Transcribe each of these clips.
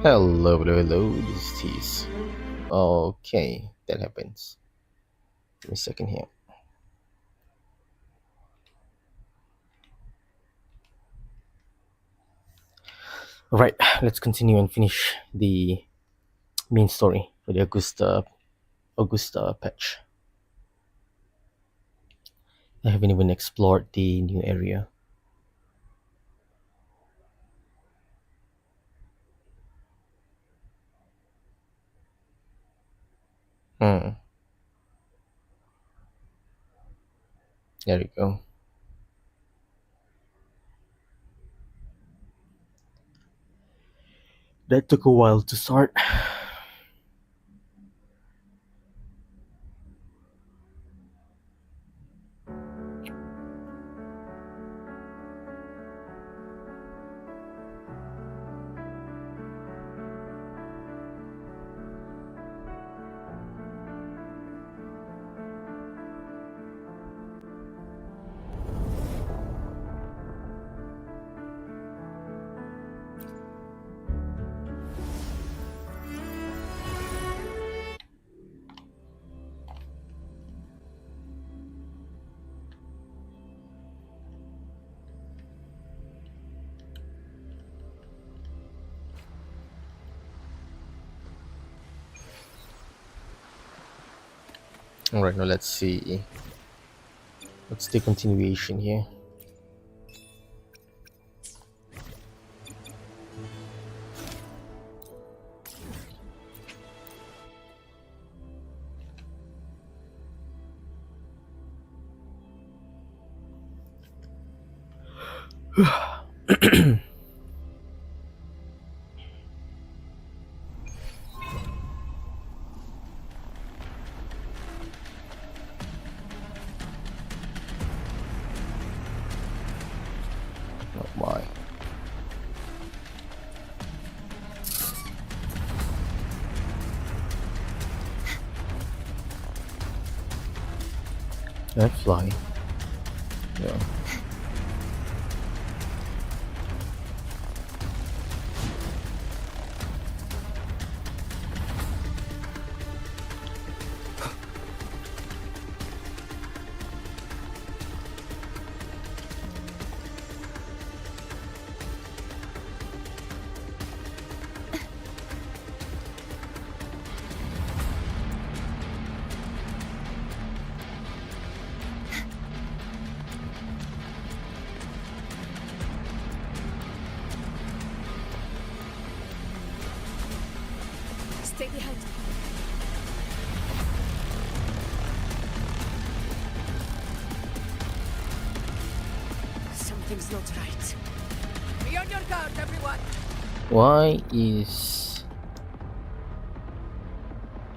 Hello, hello, hello. This is Tease. Okay, that happens. Give me a second here. All right, let's continue and finish the main story for the Augusta patch. I haven't even explored the new area. Hmm. There we go. That took a while to start. All right, now let's see. What's the continuation here? Oh my. That fly. Yeah. Stay behind. Something's not right. Be on your guard, everyone. Why is?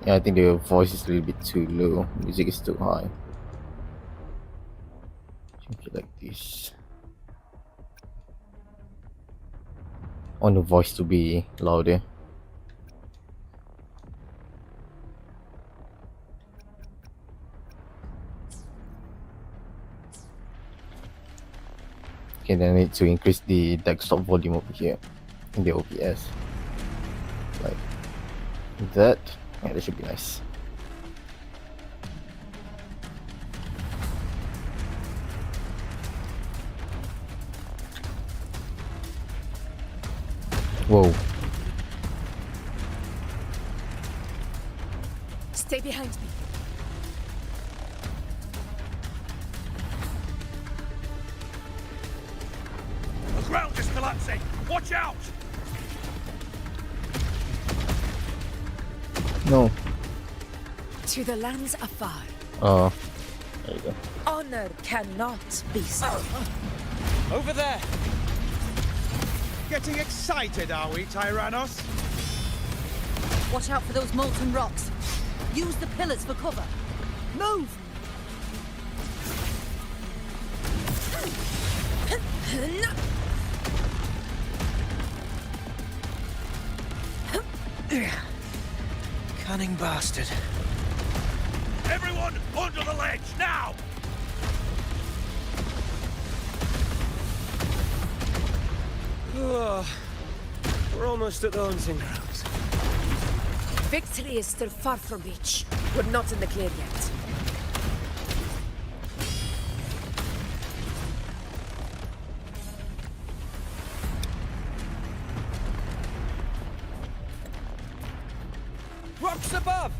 Yeah, I think the voice is a little bit too low. Music is too high. Change it like this. I want the voice to be louder. Okay, then I need to increase the desktop volume over here in the OBS. Like that. Yeah, that should be nice. Whoa. Stay behind me. The ground is collapsing! Watch out! No. To the lands afar, Oh. There you go. honor cannot be sold. Over there! Getting excited, are we, Tyrannos? Watch out for those molten rocks. Use the pillars for cover. Move! Cunning bastard. Everyone, onto the ledge, now! We're almost at the hunting grounds. Victory is still far from reach. We're not in the clear yet. Rocks above!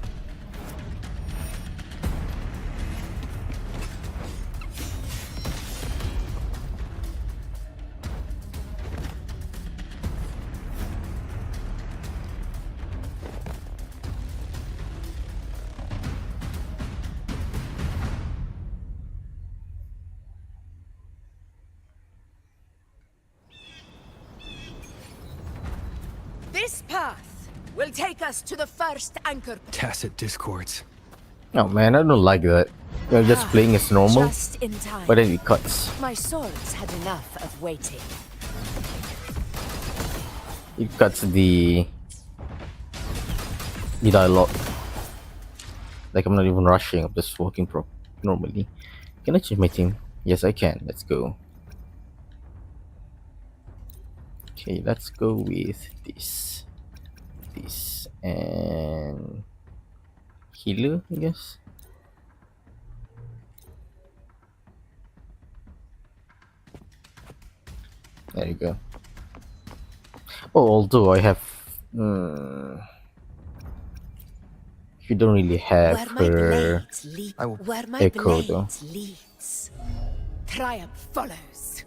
This path will take us to the first anchor. Tacit discords. Oh man, I don't like that. You're just playing as normal, Just in time. but then it cuts. My swords had enough of waiting. It cuts the dialogue. Like I'm not even rushing. I'm just walking normally. Can I change my team? Yes, I can. Let's go. Okay, let's go with this, and healer, I guess. There you go. Oh, although I have, you don't really have Where my her blades lead, I will where my echo though. blades leads, triumph follows.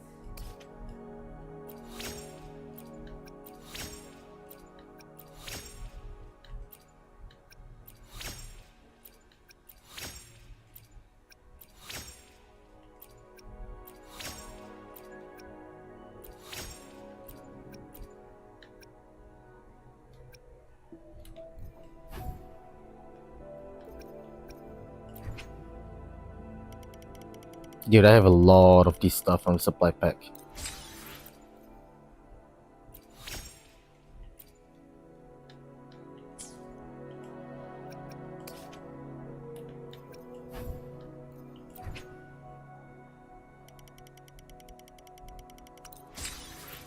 Dude, I have a lot of this stuff on supply pack.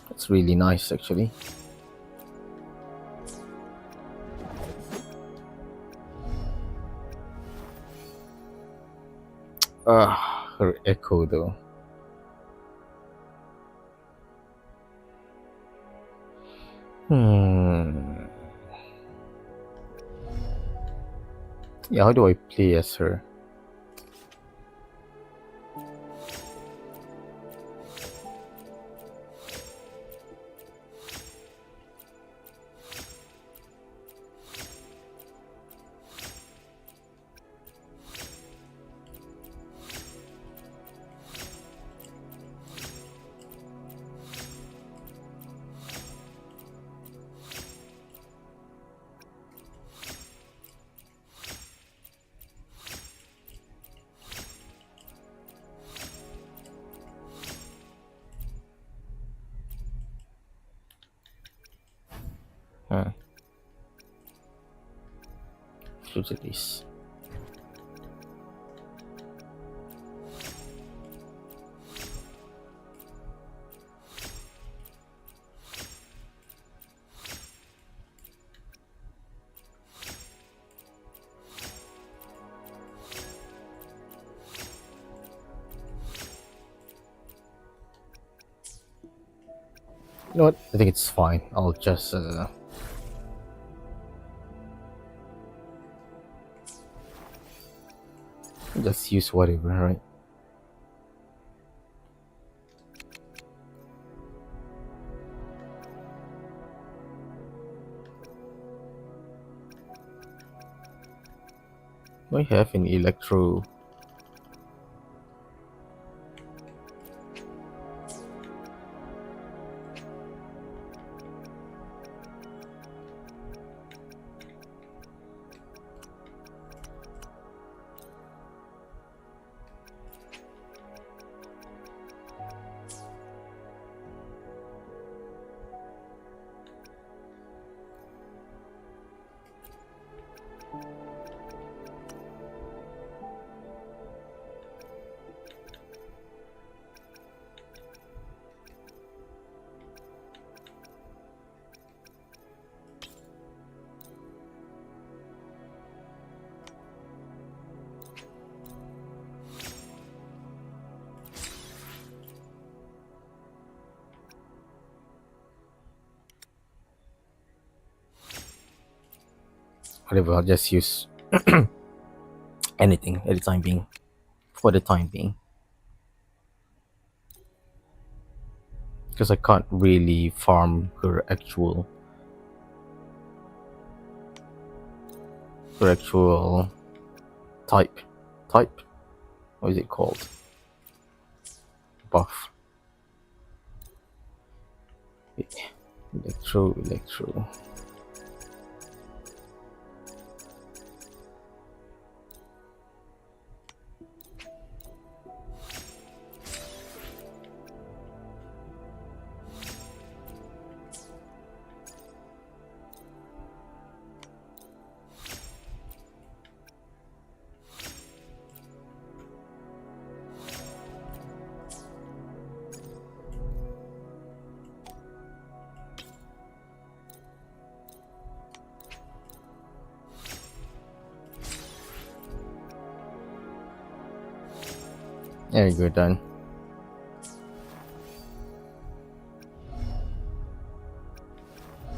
It's really nice actually. Her echo though. Yeah, how do I play as her? Future this. You know what? I think it's fine. I'll just use whatever, right? Do I have an electro? Whatever, I'll just use anything at the time being. For the time being. Because I can't really farm her actual type. What is it called? Buff. Electro. There you go, done.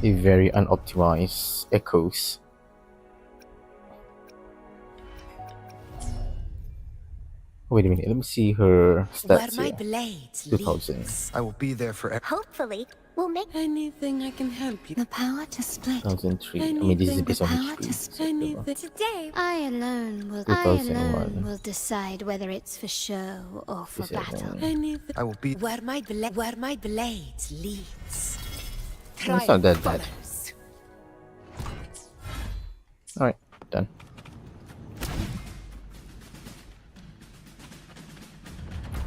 A very unoptimized echoes. Wait a minute, let me see her Where stats my here. blades 2000. leads. I will be there for. Hopefully, we'll make Anything I can help you. the power to split. 2003. I mean, this is based on Power HP. to so Anything. Today, I alone 2001. will decide whether it's for show or for 2001. battle. Anything. I will be. where my blades leads. It's not that bad. follows. Alright, done.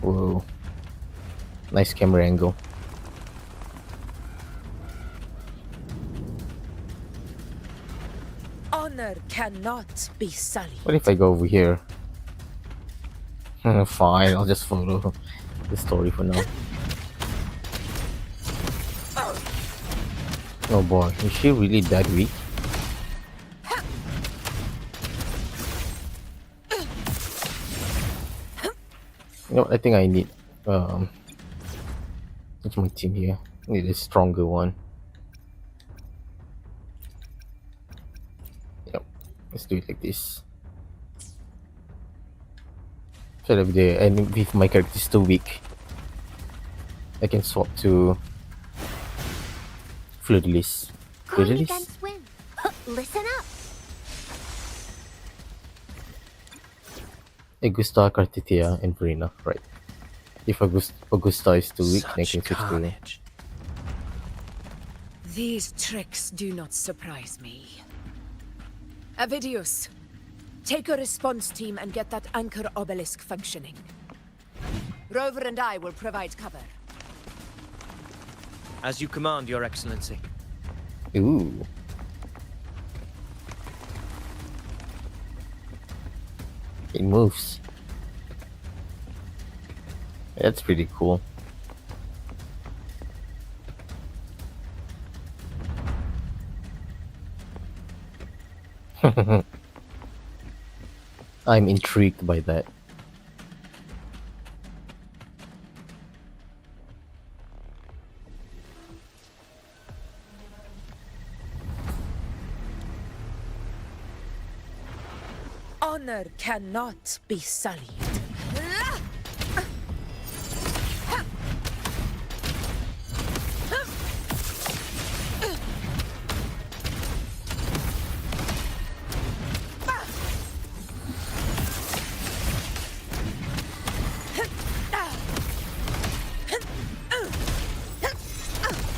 Whoa. Nice camera angle. Honor cannot be sullied. What if I go over here? Fine, I'll just follow the story for now. Oh boy, is she really that weak? You know what, I think I need what's my team here? I need a stronger one. Yep, let's do it like this. So that and if my character is too weak, I can swap to Fleur-de-Lis. Going Fleur-de-Lis? against wind. Listen up. Augusta, Cartitia, and Verena. Right. If Augusta is too weak, then I Such can switch to... carnage. These tricks do not surprise me. Avidius, take a response team and get that anchor obelisk functioning. Rover and I will provide cover. As you command, Your Excellency. Ooh. It moves. That's pretty cool. I'm intrigued by that. Honor cannot be sullied.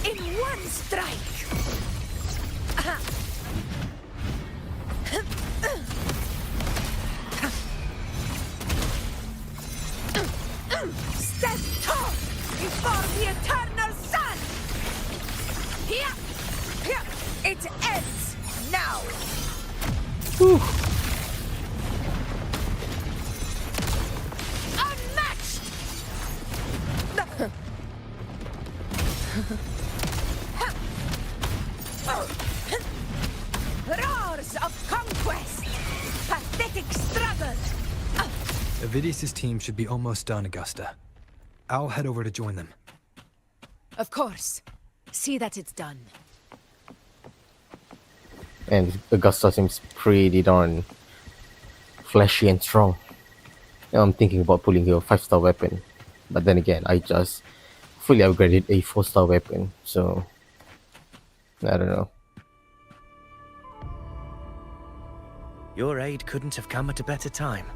In one strike. Stand tall before the eternal sun. Here, it ends now. Unmatched. Roars of conquest. Pathetic struggle. Avidius' team should be almost done, Augusta. I'll head over to join them. Of course. See that it's done. And Augusta seems pretty darn flashy and strong. Now I'm thinking about pulling a 5-star weapon. But then again, I just fully upgraded a 4-star weapon, so I don't know. Your aid couldn't have come at a better time.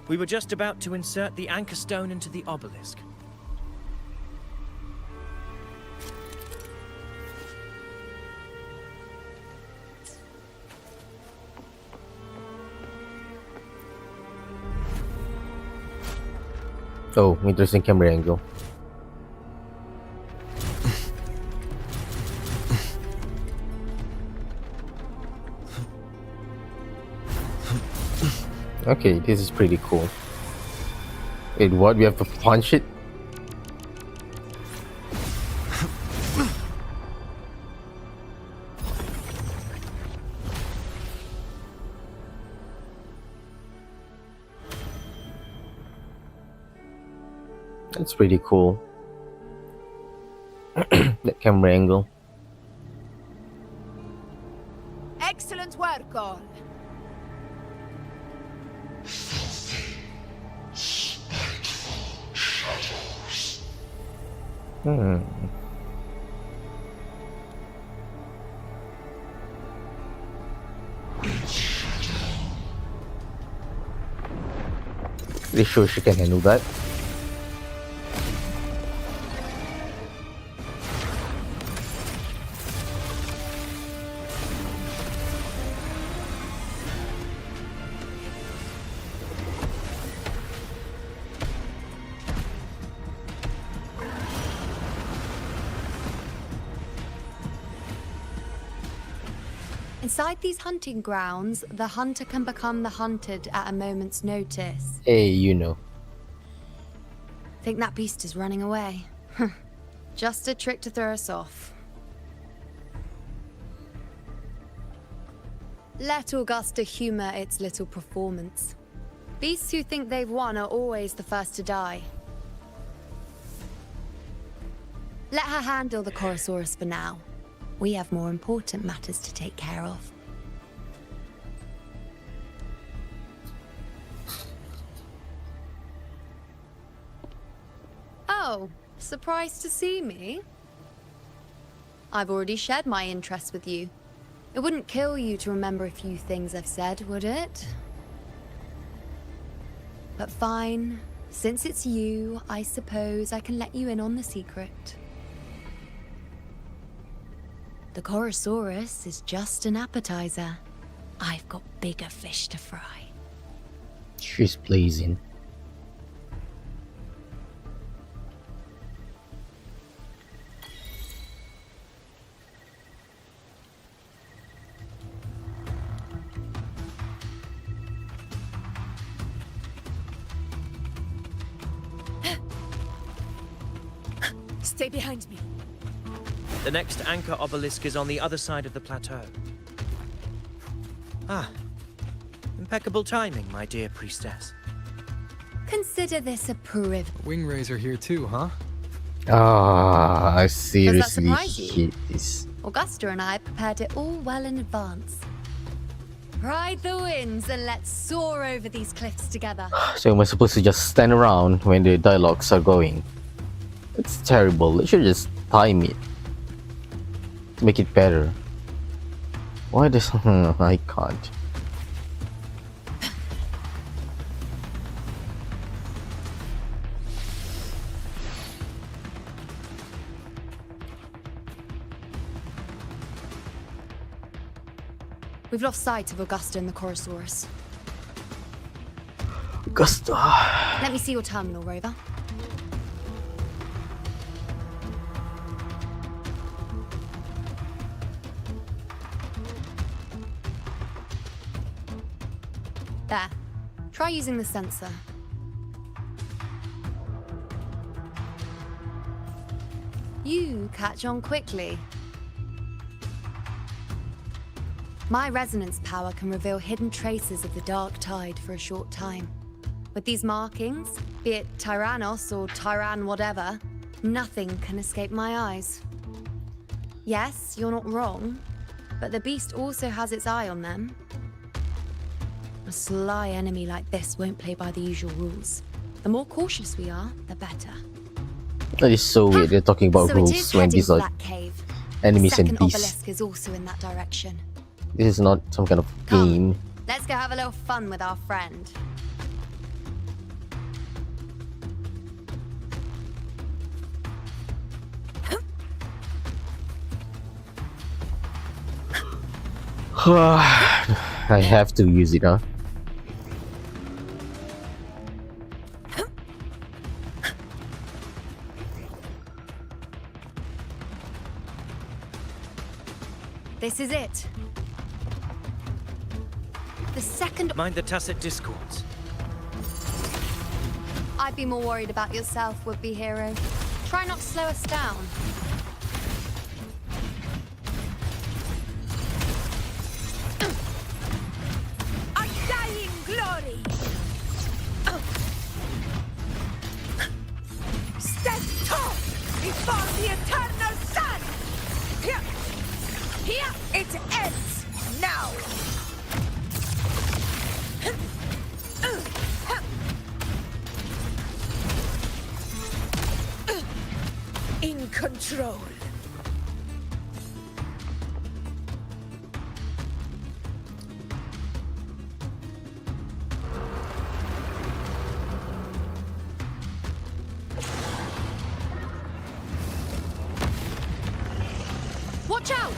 We were just about to insert the anchor stone into the obelisk. Oh, interesting camera angle. Okay, this is pretty cool. Wait, what? We have to punch it? That's pretty cool. That camera angle. Excellent work, all. Hmm. Pretty sure she can handle that. Inside these hunting grounds, the hunter can become the hunted at a moment's notice. Hey, you know. Think that beast is running away? Just a trick to throw us off. Let Augusta humor its little performance. Beasts who think they've won are always the first to die. Let her handle the Chorosaurus for now. We have more important matters to take care of. Oh, surprised to see me? I've already shared my interest with you. It wouldn't kill you to remember a few things I've said, would it? But fine. Since it's you, I suppose I can let you in on the secret. The Chorosaurus is just an appetizer. I've got bigger fish to fry. She's blazing. Stay behind me. The next anchor obelisk is on the other side of the plateau. Ah. Impeccable timing, my dear priestess. Consider this a privilege. Wing Raiser here too, huh? Ah, I seriously surprise you? hate this. Augusta and I prepared it all well in advance. Ride the winds and let's soar over these cliffs together. So am I supposed to just stand around when the dialogues are going? It's terrible. They should just time it to make it better. Why does I can't? We've lost sight of Augusta and the Chorosaurus. Augusta. Let me see your terminal, Rover. There. Try using the sensor. You catch on quickly. My resonance power can reveal hidden traces of the dark tide for a short time. With these markings, be it Tyrannos or Tyran whatever, nothing can escape my eyes. Yes, you're not wrong. But the beast also has its eye on them. A sly enemy like this won't play by the usual rules. The more cautious we are, the better. That is so weird. They're talking about So it rules is when heading these for are that cave. enemies The second and beasts. obelisk is also in that direction. This is not some kind of Come, game. let's go have a little fun with our friend. I have to use it, huh? This is it. The second... Mind the tacit discords. I'd be more worried about yourself, would-be hero. Try not to slow us down. Undying glory! Stand tall before the eternal sun! Here it ends now! In control. Watch out!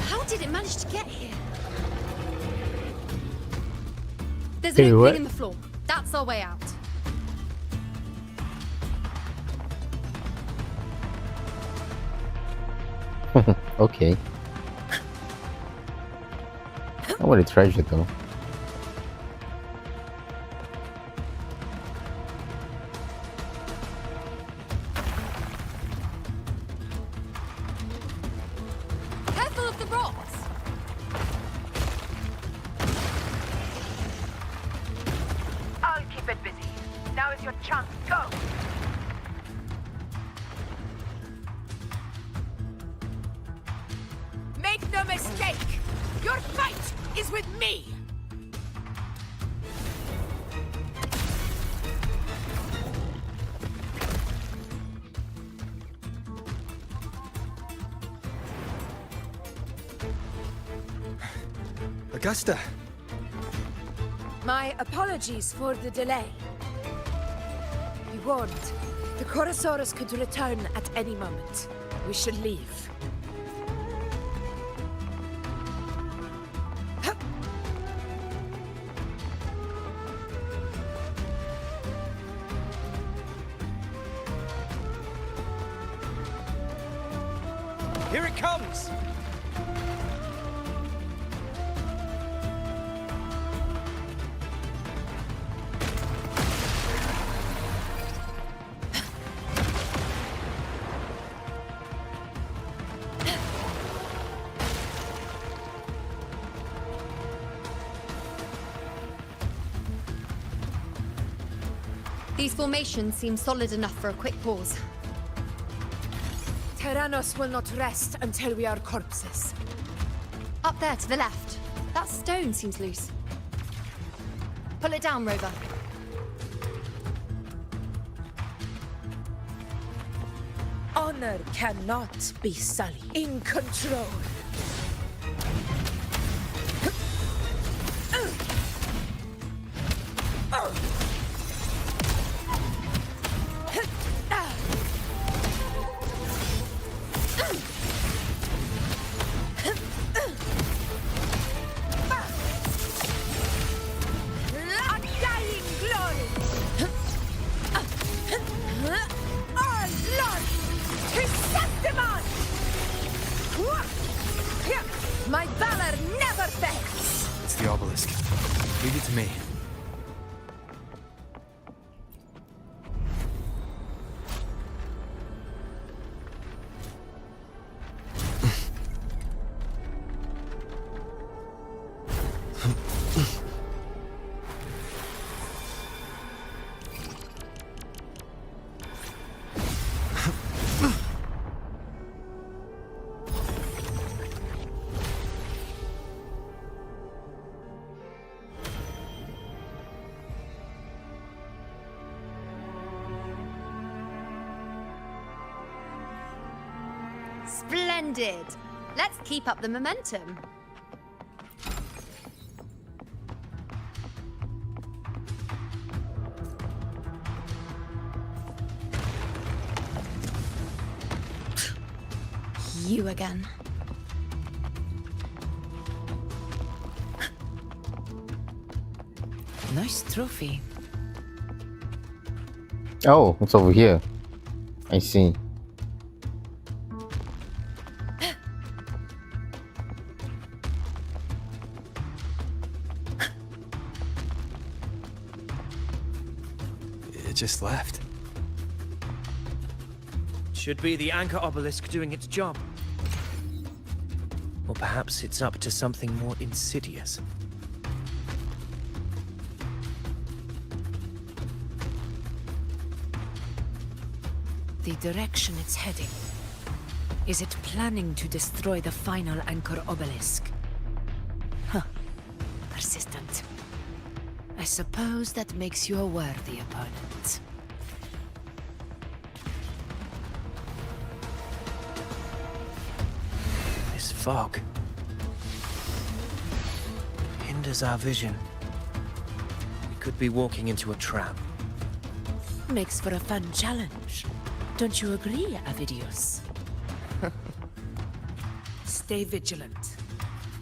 How did it manage to get here? There's an Hey, opening what? in the floor. That's our way out. Okay. I want a treasure though. Careful of the rocks! I'll keep it busy. Now is your chance. Go! Make no mistake! Your fight is with me! Augusta! My apologies for the delay. Be warned, the Chorosaurus could return at any moment. We should leave. Here it comes! These formations seem solid enough for a quick pause. Tyrannos will not rest until we are corpses. Up there to the left. That stone seems loose. Pull it down, Rover. Honor cannot be sullied. In control. Undying glory! All glory to Septimon! My valor never fails! It's the obelisk. Leave it to me. Splendid! Let's keep up the momentum. You again. Nice trophy. Oh, it's over here. I see. It just left. Should be the anchor obelisk doing its job. Or perhaps it's up to something more insidious. The direction it's heading. Is it planning to destroy the final anchor obelisk? Huh. Persistent. I suppose that makes you a worthy opponent. This fog hinders our vision. We could be walking into a trap. Makes for a fun challenge. Don't you agree, Avidius? Stay vigilant.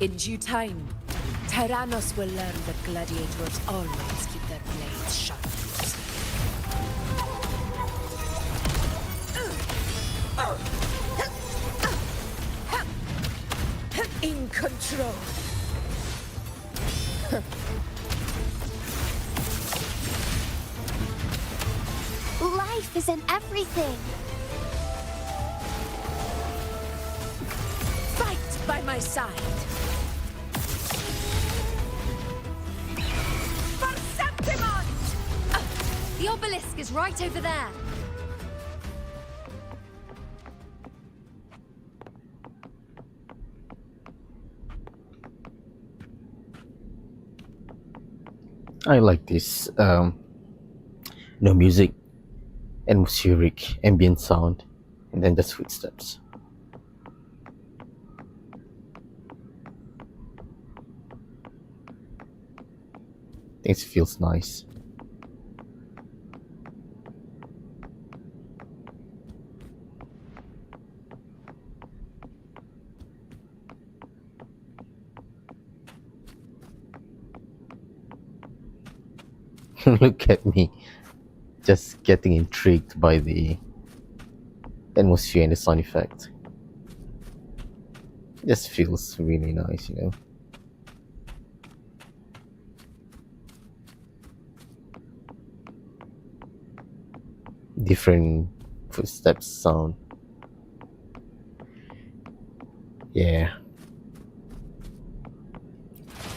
In due time, Tyrannos will learn that gladiators always keep their blades sharp. In control. Life is in everything. Fight by my side. For Septimont! The obelisk is right over there. I like this. No music, atmospheric, ambient sound, and then just footsteps. It feels nice. Look at me, just getting intrigued by the atmosphere and the sound effect. It just feels really nice, you know. Different footsteps sound. Yeah.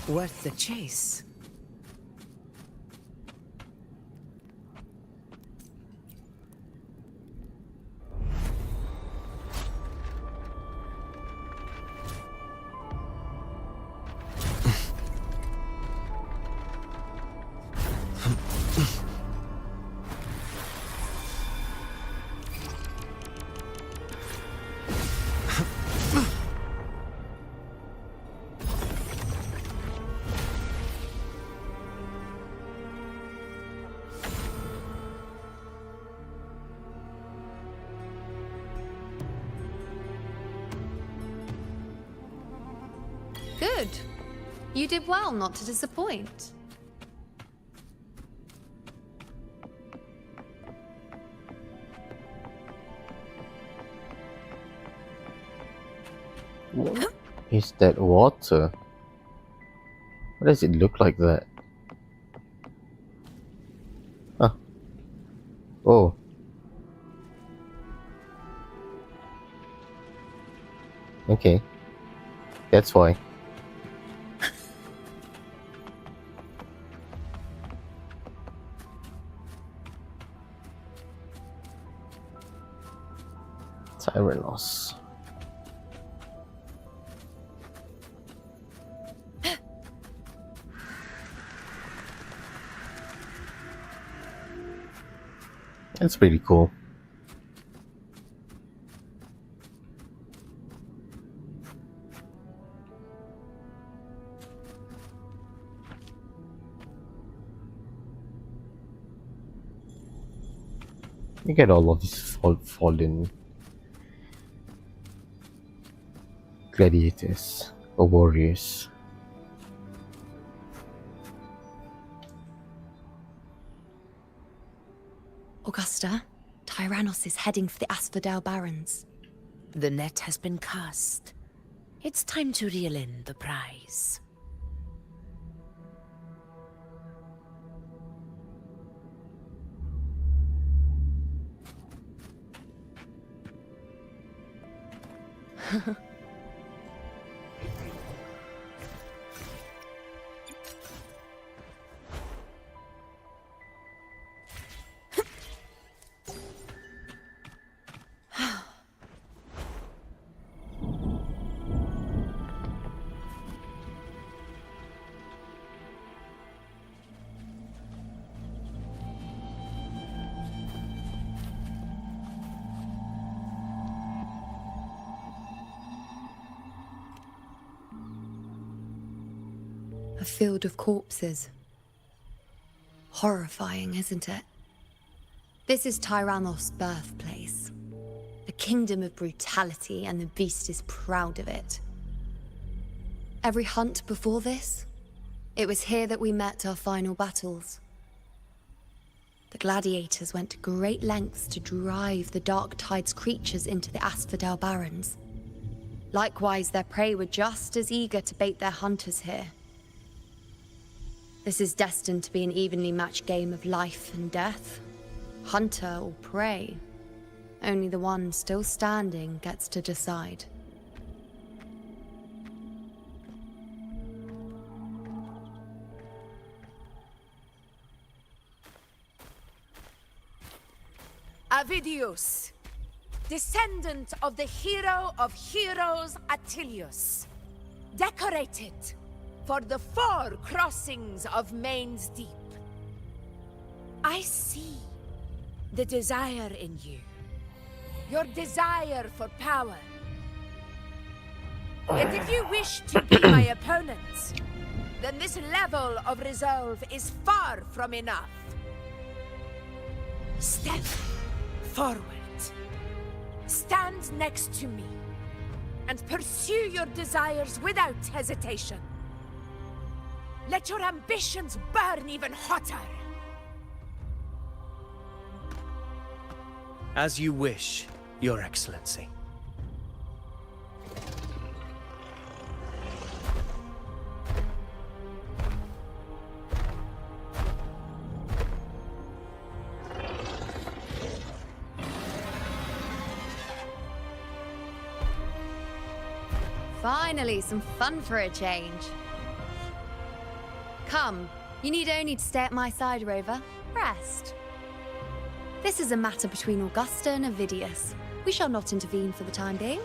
Worth the chase. Good. You did well not to disappoint. What is that water? Why does it look like that? Huh. Oh. Okay. That's why. Tyrannos. That's pretty cool. You get all of these fallen gladiators or warriors. Augusta, Tyrannos is heading for the Asphodel Barrens. The net has been cast. It's time to reel in the prize. A field of corpses. Horrifying, isn't it? This is Tyrannos' birthplace. A kingdom of brutality, and the beast is proud of it. Every hunt before this, it was here that we met our final battles. The gladiators went to great lengths to drive the Dark Tide's creatures into the Asphodel Barrens. Likewise, their prey were just as eager to bait their hunters here. This is destined to be an evenly matched game of life and death. Hunter or prey. Only the one still standing gets to decide. Avidius, descendant of the hero of heroes Attilius, decorated for the 4 crossings of Main's Deep. I see the desire in you, your desire for power. Yet if you wish to be my opponent, then this level of resolve is far from enough. Step forward. Stand next to me and pursue your desires without hesitation. Let your ambitions burn even hotter. As you wish, Your Excellency. Finally, some fun for a change. Come, you need only to stay at my side, Rover. Rest. This is a matter between Augusta and Avidius. We shall not intervene for the time being.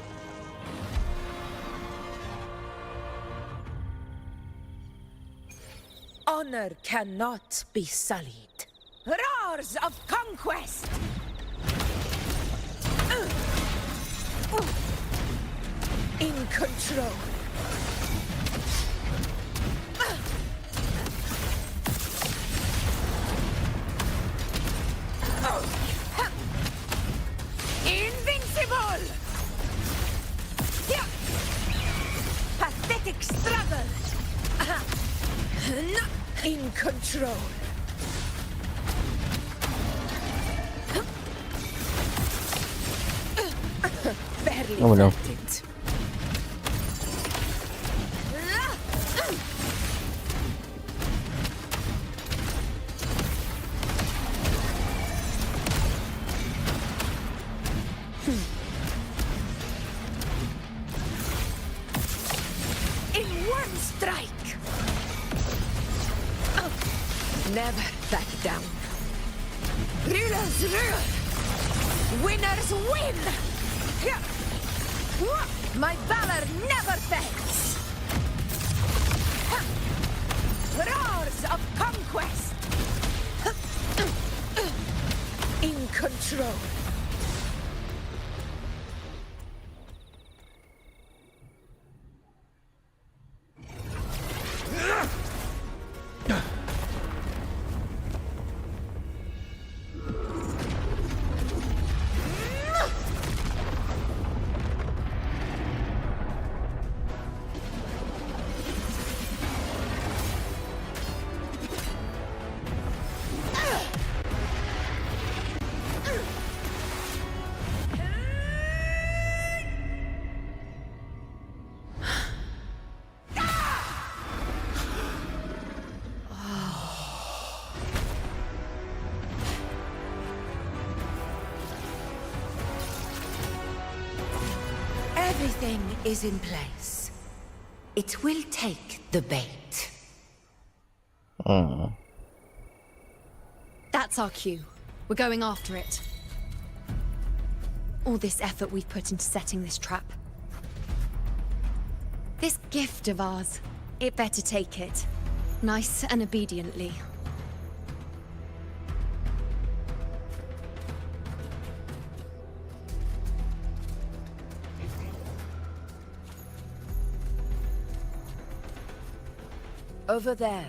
Honor cannot be sullied. Roars of conquest! In control. Invincible! Pathetic struggle! In control. Barely Oh, no. felt it. In one strike. Never back down. Rulers rule. Winners win. My valor never fades. Roars of conquest. In control. Everything is in place. It will take the bait. That's our cue. We're going after it. All this effort we've put into setting this trap. This gift of ours, it better take it. Nice and obediently. Over there.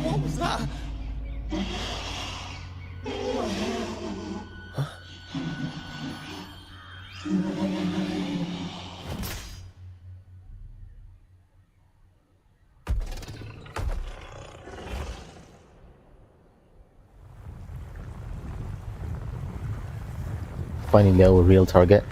What was that? Finding our real target.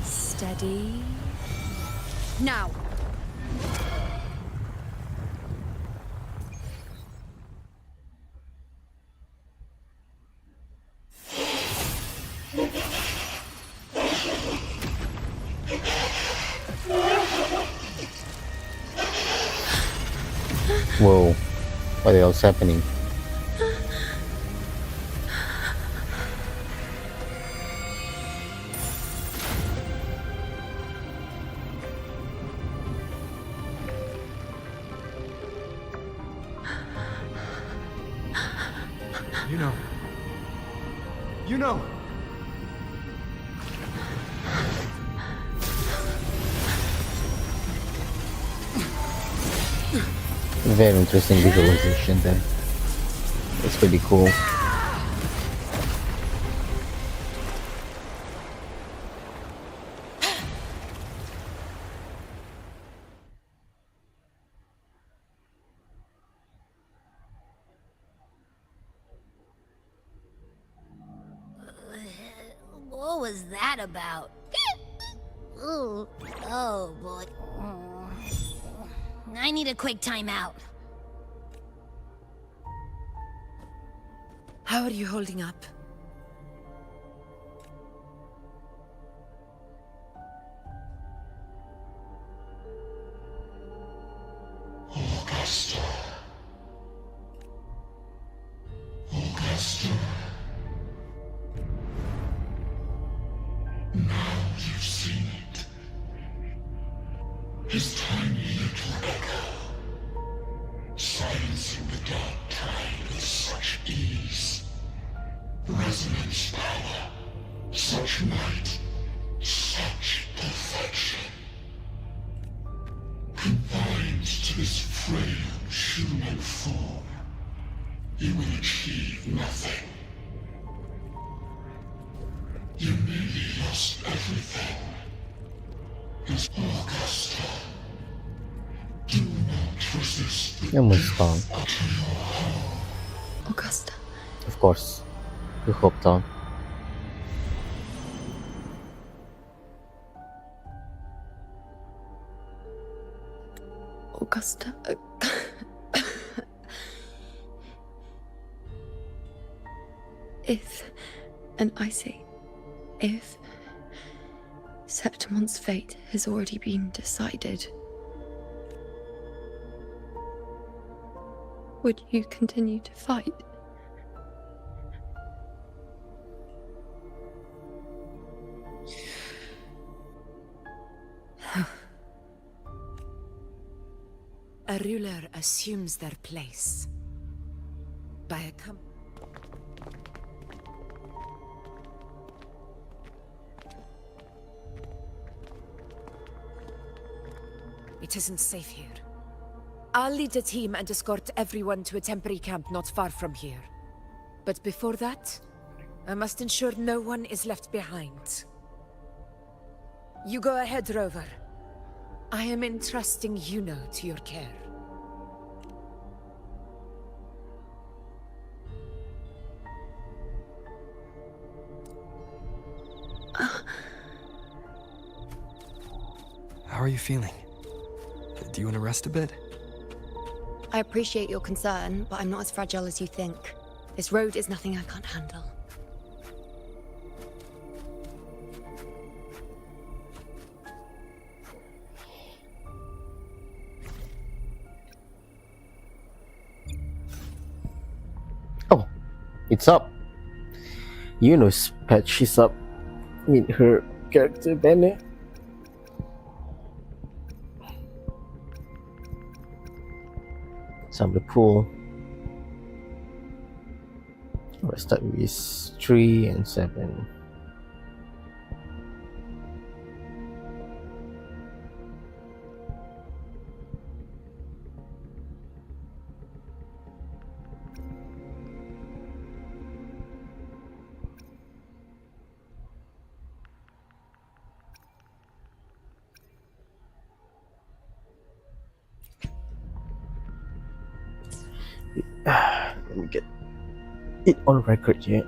Steady. Now! Whoa, what else happening? You know. Very interesting visualization there. It's pretty cool. What was that about? Ooh, oh boy. I need a quick timeout. How are you holding up? Augusta. Augusta. Now you've seen it. His tiny little echo, silencing the dark tide with such ease. Resonance power, such might, such perfection. Confined to this frail human form, you will achieve nothing. You nearly lost everything. Is Augusta. Do not resist the Almost gone. to your harm. Augusta. Of course. We hopped on. Augusta. If, and I say, if Septimon's fate has already been decided, would you continue to fight? A ruler assumes their place by a It isn't safe here. I'll lead a team and escort everyone to a temporary camp not far from here. But before that, I must ensure no one is left behind. You go ahead, Rover. I am entrusting Yuno to your care. How are you feeling? Do you want to rest a bit? I appreciate your concern, but I'm not as fragile as you think. This road is nothing I can't handle. Oh, it's up. Yuno's patch is up. Meet her character banner. Some of the pool. Let's start with 3 and 7. Let me get it on record here.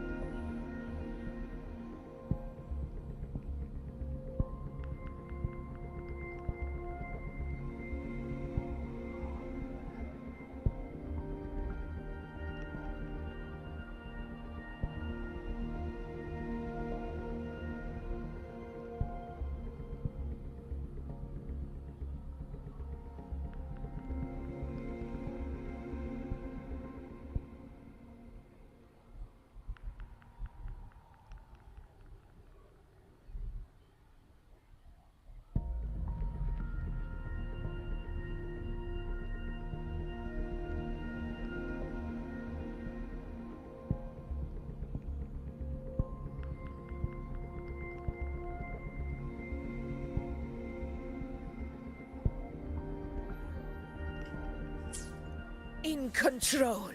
In control.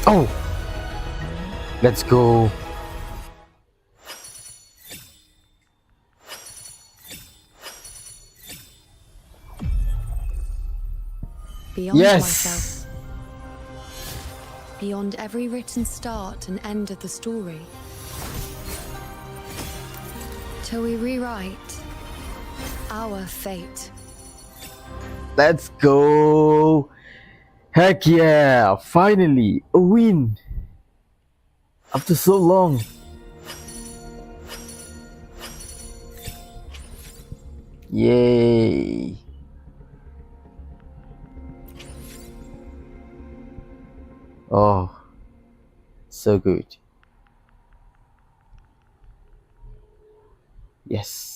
Oh! Let's go. Beyond Yes! myself. Beyond every written start and end of the story. Till we rewrite our fate. Let's go! Heck yeah! Finally! A win! After so long! Yay! Oh, so good. Yes.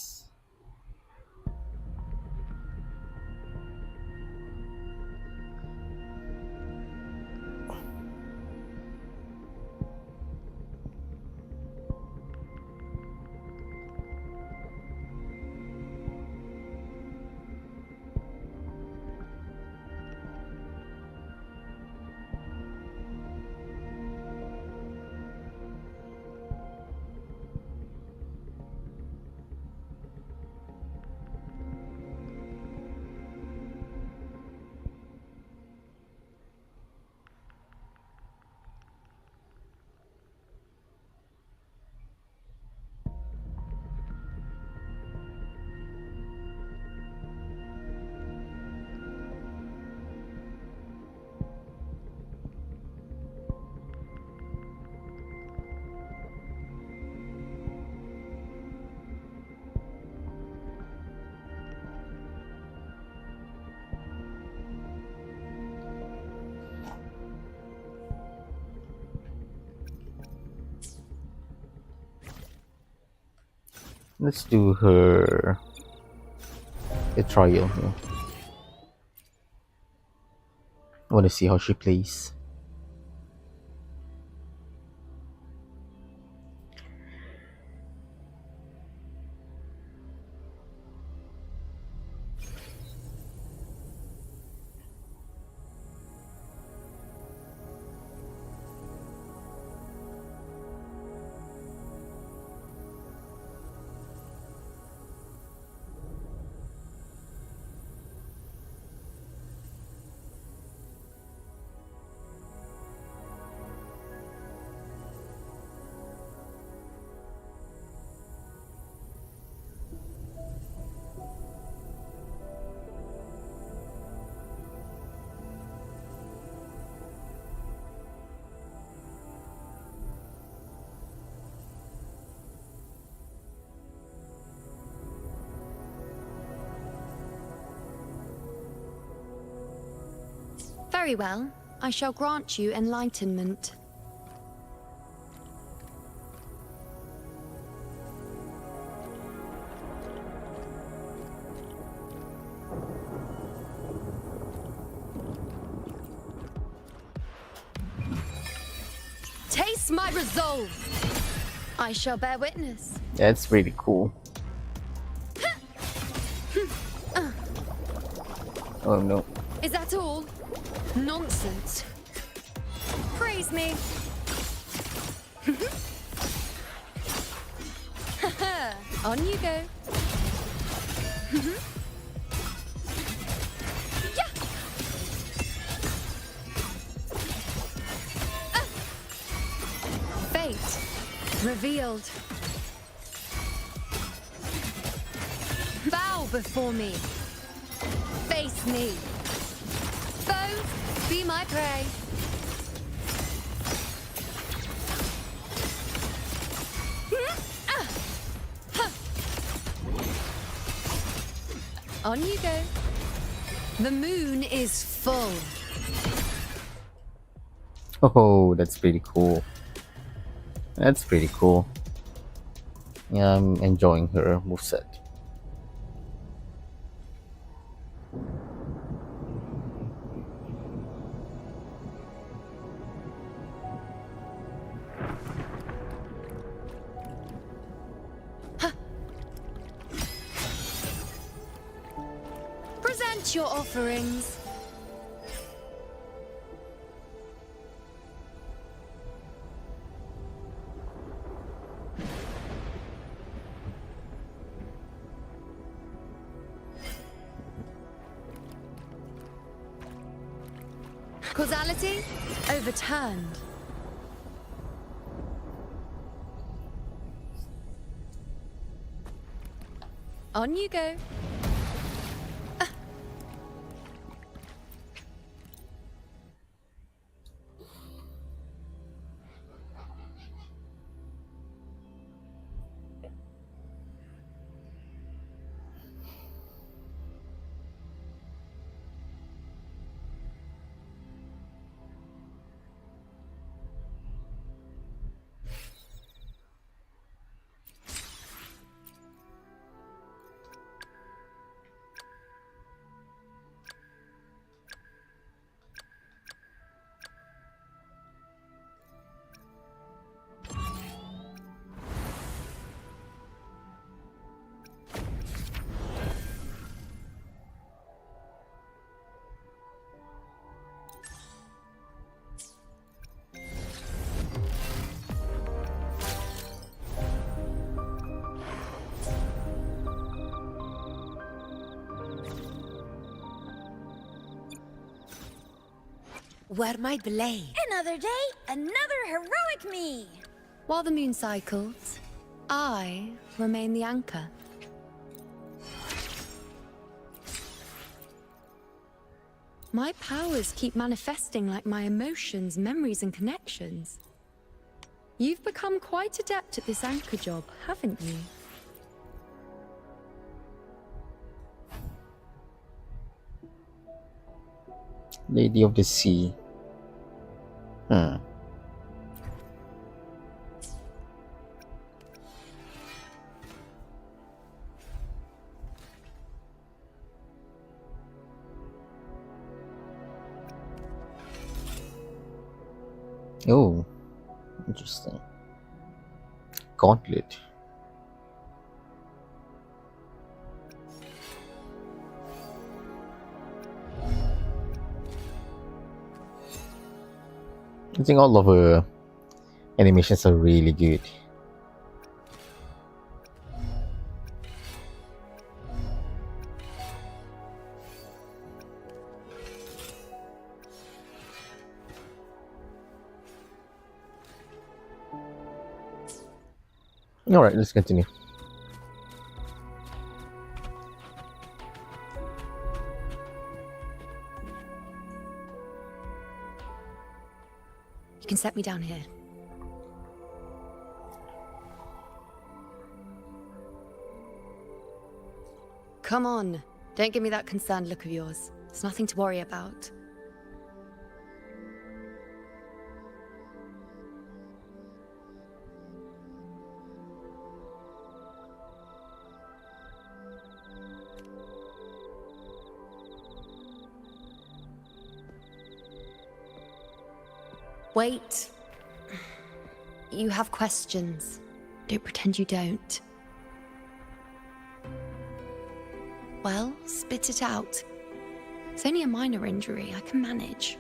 Let's do her a trial here. I want to see how she plays. Very well. I shall grant you enlightenment. Taste my resolve. I shall bear witness. That's pretty cool. Oh no. Is that all? Nonsense. Praise me. On you go. Yeah. Fate revealed. Bow before me. Face me. Foes, be my prey. On you go. The moon is full. Oh, that's pretty cool. That's pretty cool. Yeah, I'm enjoying her moveset. Present your offerings. Causality? Overturned. On you go. Where my blade? Another day, another heroic me. While the moon cycles, I remain the anchor. My powers keep manifesting like my emotions, memories, and connections. You've become quite adept at this anchor job, haven't you? Lady of the Sea. Oh, interesting. Gauntlet. I think all of her animations are really good. All right, let's continue. You can set me down here. Come on, don't give me that concerned look of yours. It's nothing to worry about. Wait. You have questions. Don't pretend you don't. Well, spit it out. It's only a minor injury. I can manage.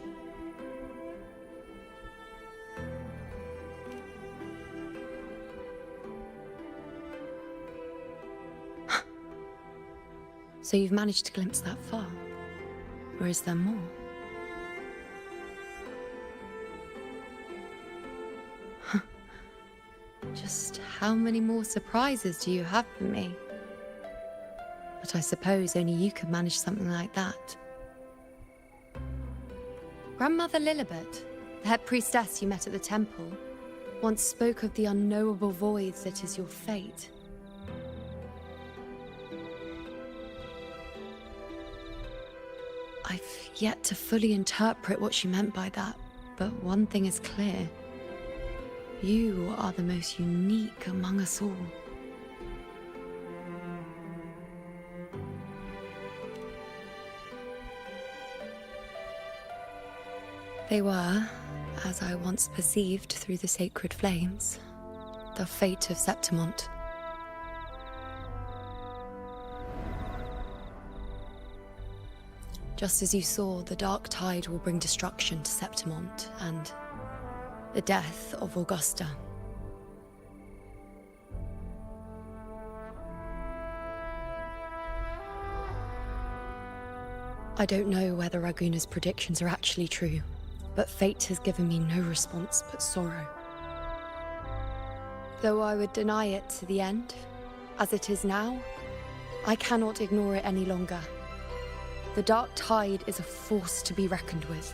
So you've managed to glimpse that far? Or is there more? Just how many more surprises do you have for me? But I suppose only you could manage something like that. Grandmother Lilibet, the head priestess you met at the temple, once spoke of the unknowable void that is your fate. I've yet to fully interpret what she meant by that, but one thing is clear. You are the most unique among us all. They were, as I once perceived through the sacred flames, the fate of Septimont. Just as you saw, the dark tide will bring destruction to Septimont and the death of Augusta. I don't know whether Raguna's predictions are actually true, but fate has given me no response but sorrow. Though I would deny it to the end, as it is now, I cannot ignore it any longer. The dark tide is a force to be reckoned with.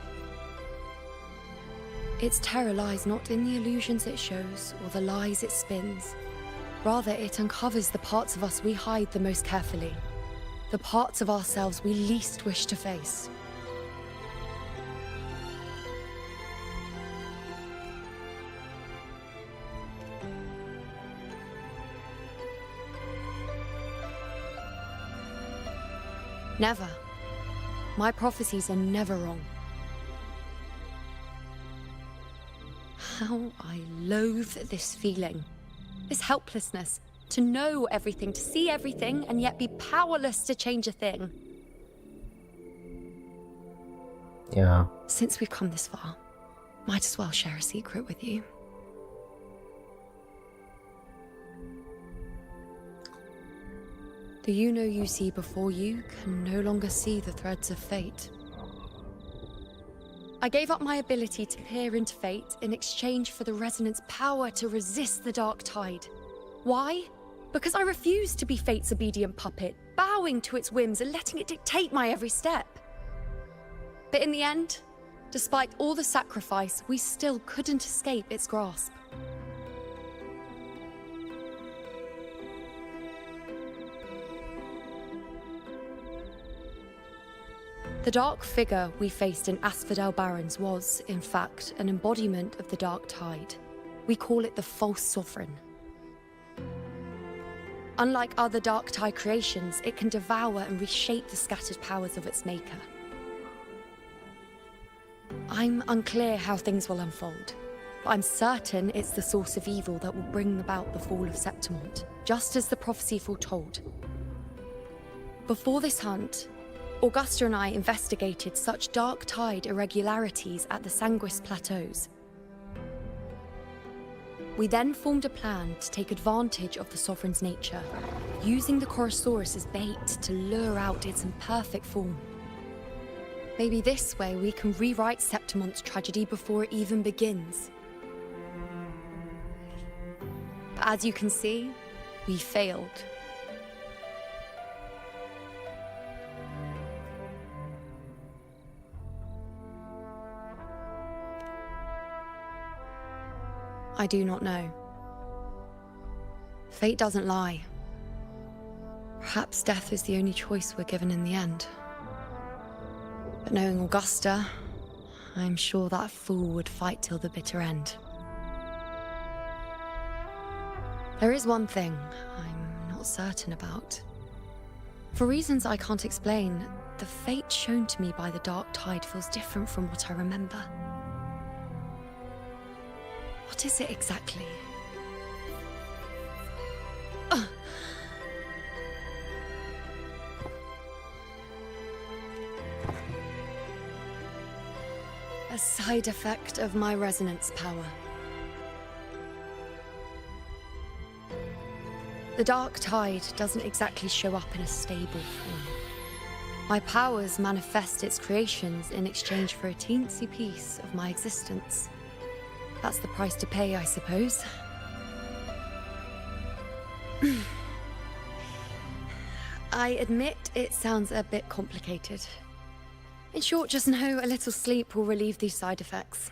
Its terror lies not in the illusions it shows or the lies it spins. Rather, it uncovers the parts of us we hide the most carefully, the parts of ourselves we least wish to face. Never. My prophecies are never wrong. How I loathe this feeling. This helplessness. To know everything, to see everything, and yet be powerless to change a thing. Yeah. Since we've come this far, might as well share a secret with you. The you see before you can no longer see the threads of fate. I gave up my ability to peer into fate in exchange for the resonance power to resist the dark tide. Why? Because I refused to be fate's obedient puppet, bowing to its whims and letting it dictate my every step. But in the end, despite all the sacrifice, we still couldn't escape its grasp. The dark figure we faced in Asphodel Barrens was, in fact, an embodiment of the dark tide. We call it the false sovereign. Unlike other dark tide creations, it can devour and reshape the scattered powers of its maker. I'm unclear how things will unfold, but I'm certain it's the source of evil that will bring about the fall of Septimont, just as the prophecy foretold. Before this hunt, Augusta and I investigated such dark tide irregularities at the Sanguis Plateaus. We then formed a plan to take advantage of the Sovereign's nature, using the Chorosaurus as bait to lure out its imperfect form. Maybe this way we can rewrite Septimont's tragedy before it even begins. But as you can see, we failed. I do not know. Fate doesn't lie. Perhaps death is the only choice we're given in the end. But knowing Augusta, I'm sure that fool would fight till the bitter end. There is one thing I'm not certain about. For reasons I can't explain, the fate shown to me by the dark tide feels different from what I remember. What is it exactly? A side effect of my resonance power. The dark tide doesn't exactly show up in a stable form. My powers manifest its creations in exchange for a teensy piece of my existence. That's the price to pay, I suppose. I admit it sounds a bit complicated. In short, just know a little sleep will relieve these side effects.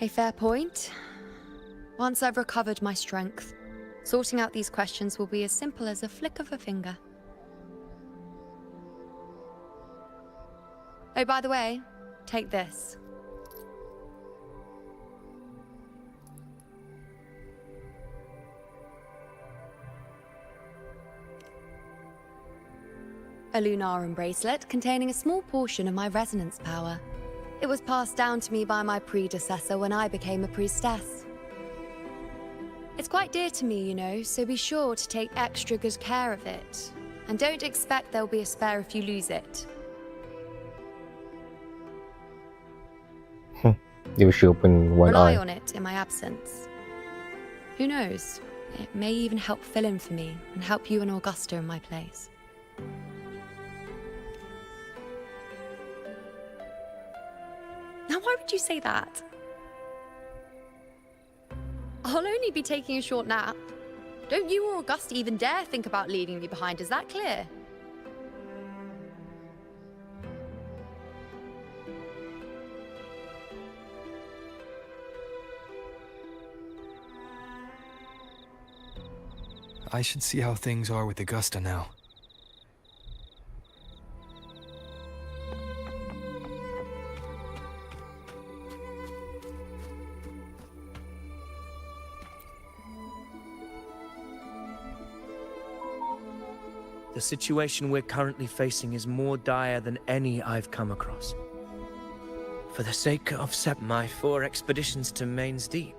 A fair point. Once I've recovered my strength, sorting out these questions will be as simple as a flick of a finger. Oh, by the way, take this. A Lunarum bracelet containing a small portion of my resonance power. It was passed down to me by my predecessor when I became a priestess. It's quite dear to me, you know, so be sure to take extra good care of it. And don't expect there'll be a spare if you lose it. Maybe she opened one Rely eye. on it in my absence. Who knows? It may even help fill in for me and help you and Augusta in my place. Now, why would you say that? I'll only be taking a short nap. Don't you or Augusta even dare think about leaving me behind, is that clear? I should see how things are with Augusta now. The situation we're currently facing is more dire than any I've come across. For the sake of my 4 expeditions to Main's Deep.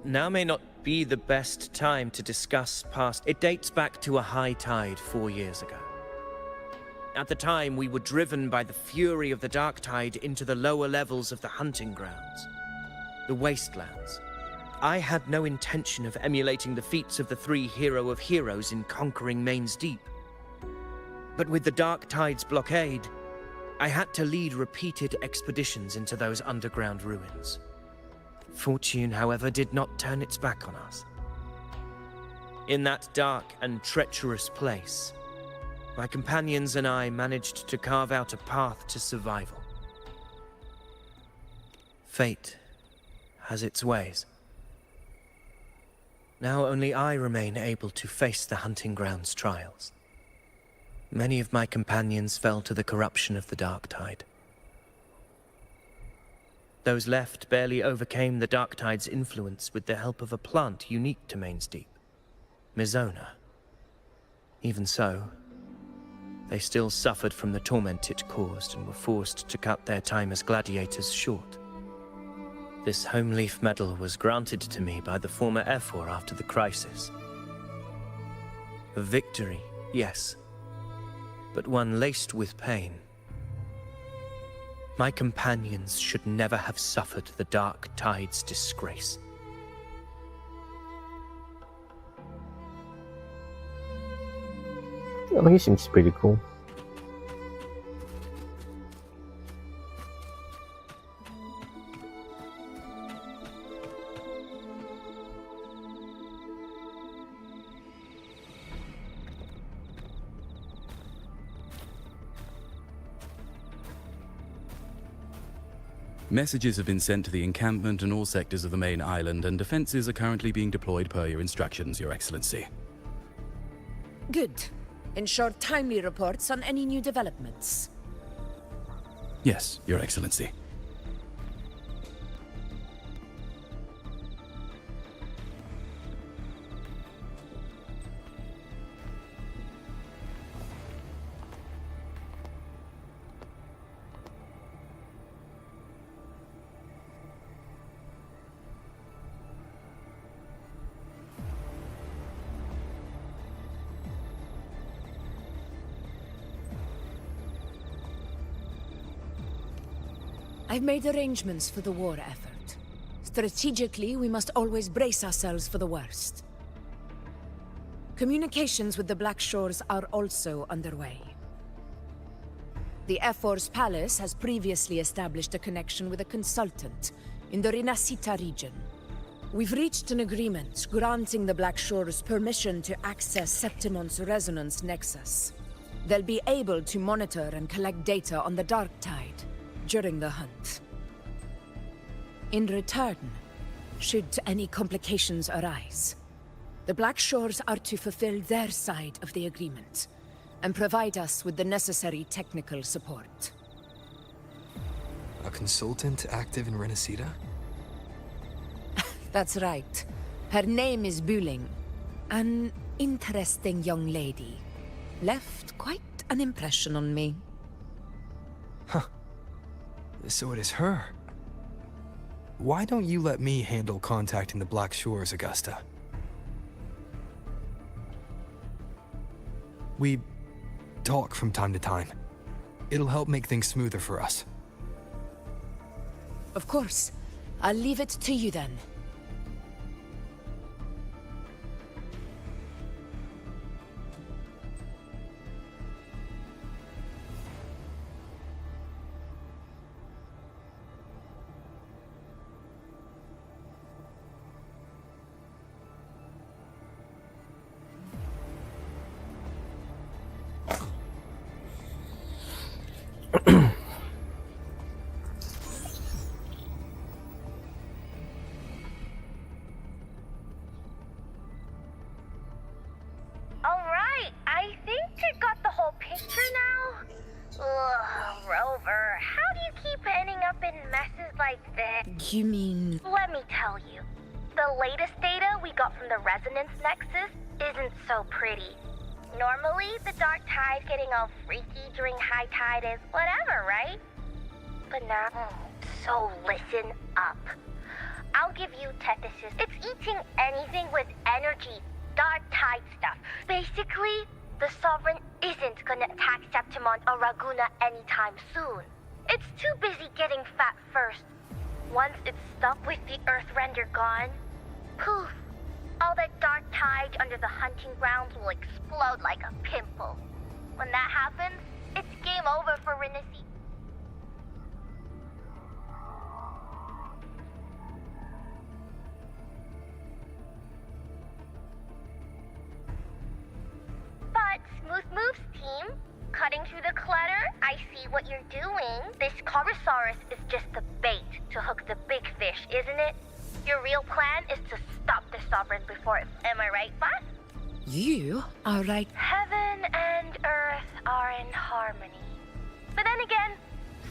Now may not be the best time to discuss past. It dates back to a high tide 4 years ago. At the time, we were driven by the fury of the dark tide into the lower levels of the hunting grounds, the wastelands. I had no intention of emulating the feats of the 3 hero of heroes in conquering Main's Deep. But with the dark tide's blockade, I had to lead repeated expeditions into those underground ruins. Fortune, however, did not turn its back on us. In that dark and treacherous place, my companions and I managed to carve out a path to survival. Fate has its ways. Now only I remain able to face the hunting grounds trials. Many of my companions fell to the corruption of the dark tide. Those left barely overcame the dark tide's influence with the help of a plant unique to Main's Deep, Mizona. Even so, they still suffered from the torment it caused and were forced to cut their time as gladiators short. This home leaf medal was granted to me by the former Ephor after the crisis. A victory, yes, but one laced with pain. My companions should never have suffered the dark tide's disgrace. I think he seems pretty cool. Messages have been sent to the encampment and all sectors of the main island, and defenses are currently being deployed per your instructions, Your Excellency. Good. Ensure timely reports on any new developments. Yes, Your Excellency. I've made arrangements for the war effort. Strategically, we must always brace ourselves for the worst. Communications with the Black Shores are also underway. The Ephor's palace has previously established a connection with a consultant in the Rinascita region. We've reached an agreement granting the Black Shores permission to access Septimon's resonance nexus. They'll be able to monitor and collect data on the Dark Tide during the hunt. In return, should any complications arise, the Black Shores are to fulfill their side of the agreement and provide us with the necessary technical support. A consultant active in Rinascita? That's right. Her name is Buling. An interesting young lady. Left quite an impression on me. So it is her. Why don't you let me handle contacting the Black Shores, Augusta? We talk from time to time. It'll help make things smoother for us. Of course. I'll leave it to you then. Alright, I think you got the whole picture now. Ugh, Rover, how do you keep ending up in messes like this? You mean... Let me tell you. The latest data we got from the Resonance Nexus isn't so pretty. Normally, the dark tide getting all freaky during high tide is whatever, right? But now... So listen up. I'll give you tethesis. It's eating anything with energy. Dark tide stuff. Basically, the Sovereign isn't gonna attack Septimon or Raguna anytime soon. It's too busy getting fat first. Once it's stuck with the Earthrender gone, poof, all that dark tide under the hunting grounds will explode like a pimple. When that happens, it's game over for Rinisi. But Smooth Moves team, cutting through the clutter, I see what you're doing. This Corosaurus is just the bait to hook the big fish, isn't it? Your real plan is to stop the Sovereign before it... Am I right, boss? You are right. Heaven and Earth are in harmony. But then again,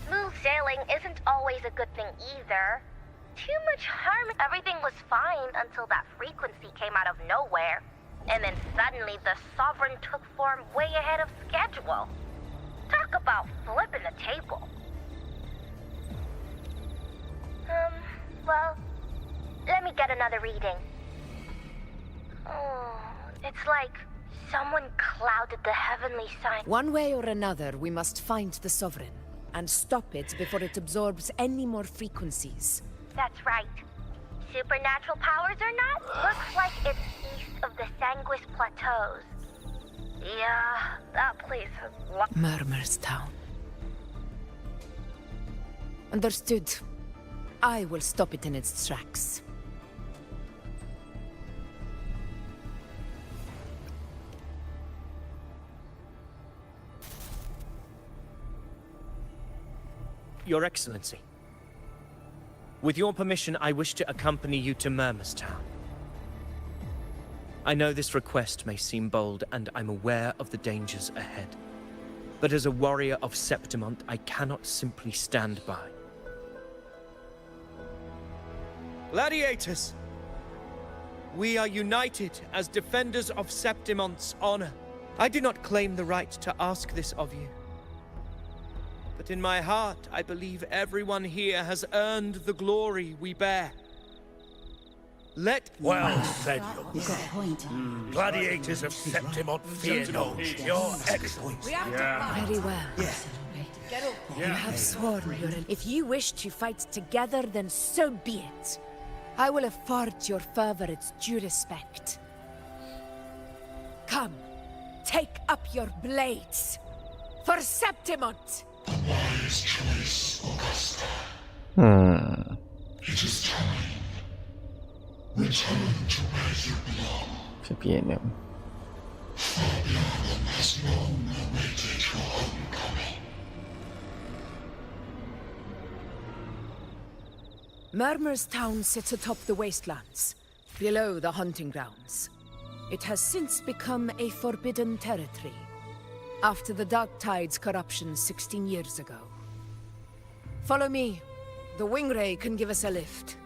smooth sailing isn't always a good thing either. Too much harmony. Everything was fine until that frequency came out of nowhere. And then suddenly the Sovereign took form way ahead of schedule. Talk about flipping the table. Well, let me get another reading. Oh, it's like someone clouded the heavenly sign. One way or another, we must find the Sovereign and stop it before it absorbs any more frequencies. That's right. Supernatural powers or not, looks like it's east of the Sanguis Plateaus. Yeah, that place has Murmur's Town. Understood. I will stop it in its tracks. Your Excellency. With your permission, I wish to accompany you to Murmur's Town. I know this request may seem bold, and I'm aware of the dangers ahead. But as a warrior of Septimont, I cannot simply stand by. Gladiators! We are united as defenders of Septimont's honor. I do not claim the right to ask this of you. But in my heart, I believe everyone here has earned the glory we bear. Let... Well said, Gladiators of Septimont fear no, your Excellency. Very well. You have sworn if you wish to fight together, then so be it. I will afford your fervor its due respect. Come, take up your blades. For Septimont! Wise choice, Augusta. It is time. Return to where you belong. Przepięknie. Fabian has long awaited your homecoming. Murmur's Town sits atop the wastelands, below the hunting grounds. It has since become a forbidden territory, after the Dark Tide's corruption 16 years ago. Follow me. The Wingray can give us a lift.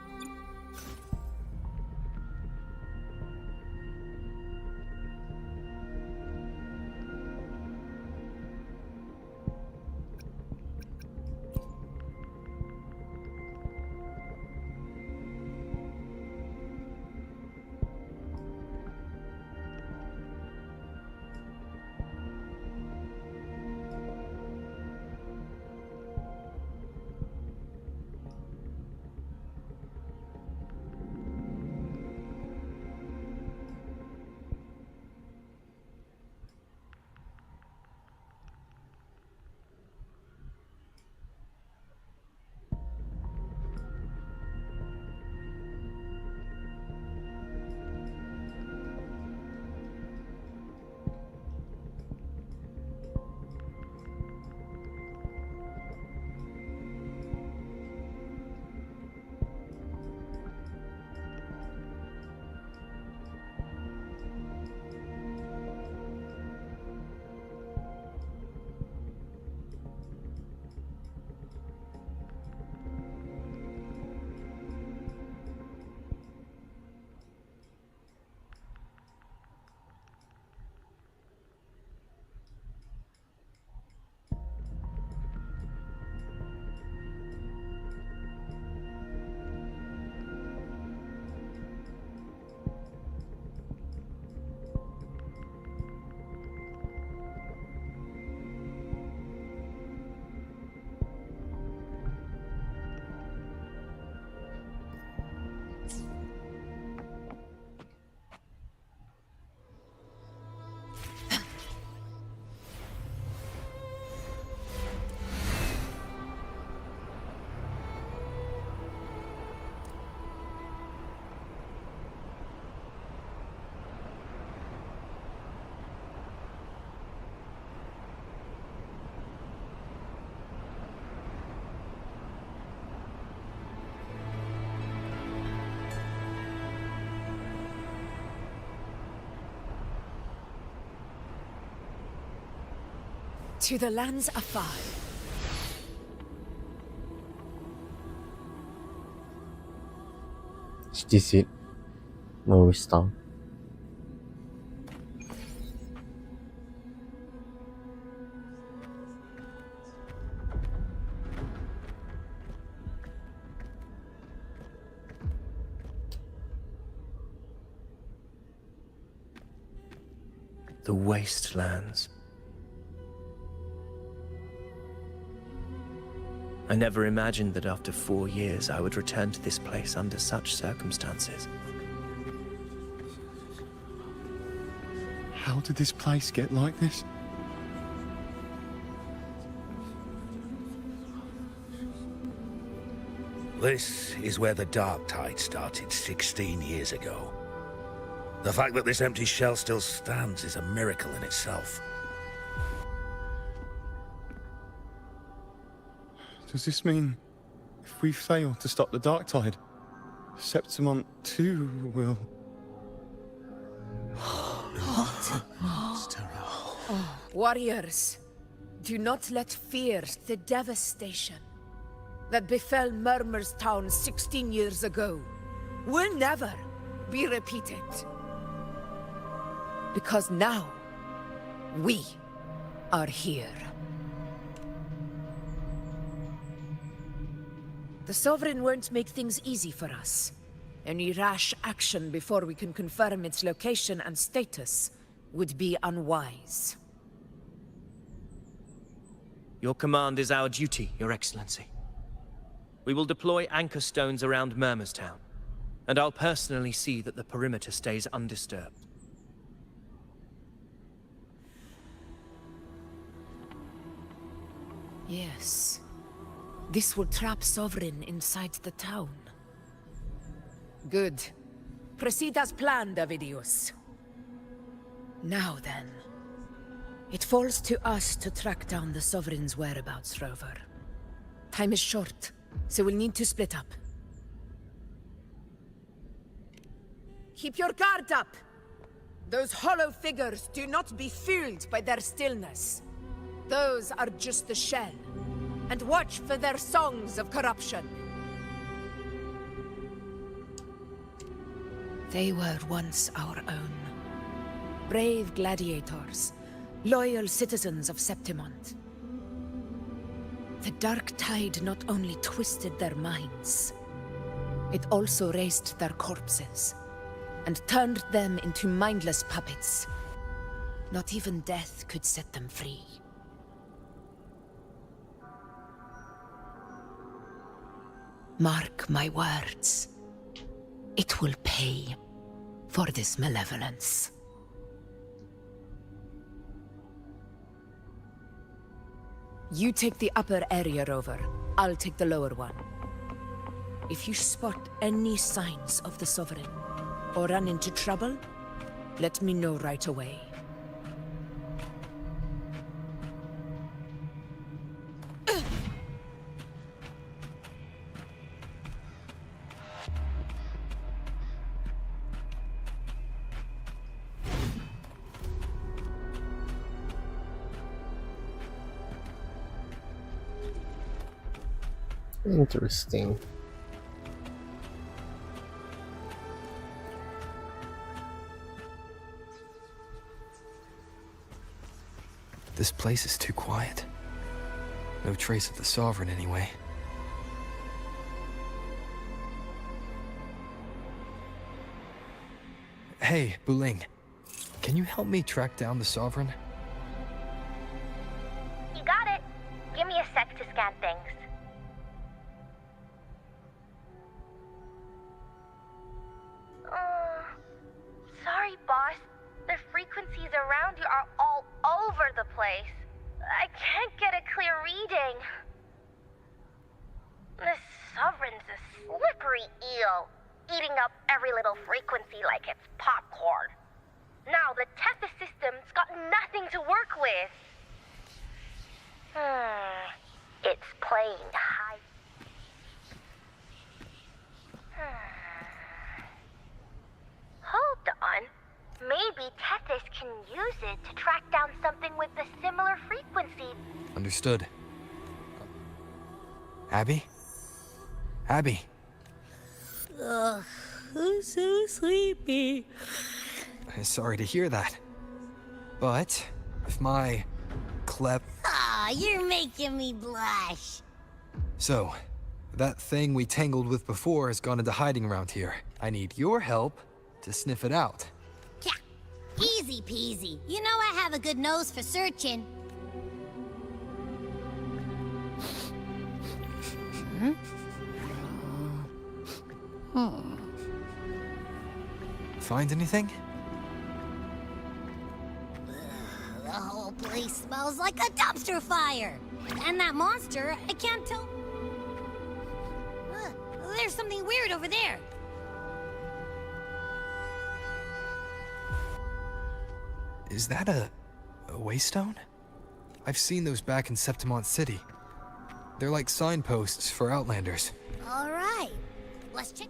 To the lands afar. Is this it? Norris Town. The wastelands. I never imagined that after 4 years I would return to this place under such circumstances. How did this place get like this? This is where the Dark Tide started 16 years ago. The fact that this empty shell still stands is a miracle in itself. Does this mean if we fail to stop the Dark Tide, Septimont too will... Warriors, do not let fear the devastation that befell Murmur's town 16 years ago will never be repeated. Because now, we are here. The Sovereign won't make things easy for us. Any rash action before we can confirm its location and status would be unwise. Your command is our duty, Your Excellency. We will deploy anchor stones around Murmur's town, and I'll personally see that the perimeter stays undisturbed. Yes. This will trap Sovereign inside the town. Good. Proceed as planned, Avidius. Now then. It falls to us to track down the Sovereign's whereabouts, Rover. Time is short, so we'll need to split up. Keep your guard up! Those hollow figures do not be fooled by their stillness. Those are just the shell. And watch for their songs of corruption. They were once our own. Brave gladiators, loyal citizens of Septimont. The Dark Tide not only twisted their minds, it also raised their corpses and turned them into mindless puppets. Not even death could set them free. Mark my words. It will pay for this malevolence. You take the upper area, Rover. I'll take the lower one. If you spot any signs of the Sovereign, or run into trouble, let me know right away. Interesting. This place is too quiet. No trace of the Sovereign anyway. Hey, Buling. Can you help me track down the Sovereign? You got it. Give me a sec to scan things. Sorry, boss. The frequencies around you are all over the place. I can't get a clear reading. The Sovereign's a slippery eel, eating up every little frequency like it's popcorn. Now the Tethys system's got nothing to work with. It's playing high. Hold on. Maybe Tethys can use it to track down something with a similar frequency. Understood. Abby? Abby? Ugh, I'm so sleepy. Sorry to hear that. But, if my Ah, you're making me blush. So, that thing we tangled with before has gone into hiding around here. I need your help to sniff it out. Yeah, easy peasy. You know I have a good nose for searching. Find anything? The whole place smells like a dumpster fire. And that monster, I can't tell. There's something weird over there. Is that a waystone? I've seen those back in Septimont City. They're like signposts for Outlanders. All right, let's check.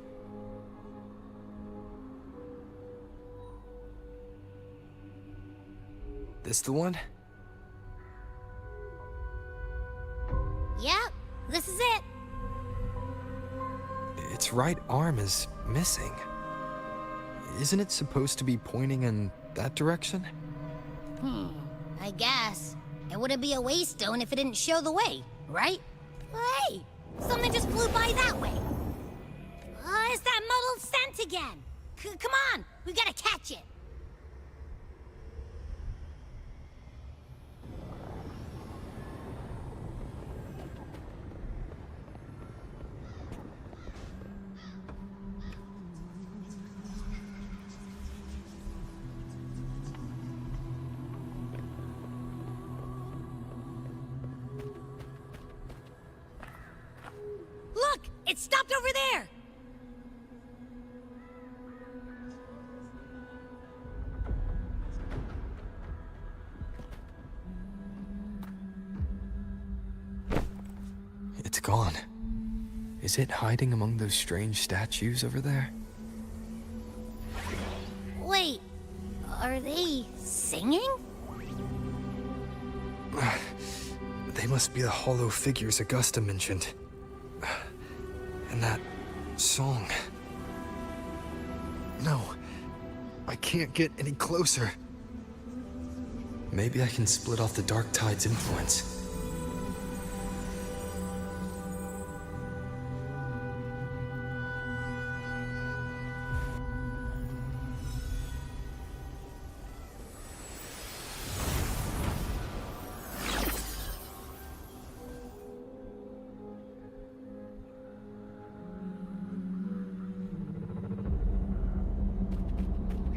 This the one? Yep, this is it. Its right arm is missing. Isn't it supposed to be pointing in that direction? I guess. It wouldn't be a waystone if it didn't show the way, right? Hey, something just flew by that way. It's that muddled scent again. Come on, we gotta catch it. Look, it stopped over there. It's gone. Is it hiding among those strange statues over there? Wait, are they singing? They must be the hollow figures Augusta mentioned. And that song. No, I can't get any closer. Maybe I can split off the Dark Tide's influence.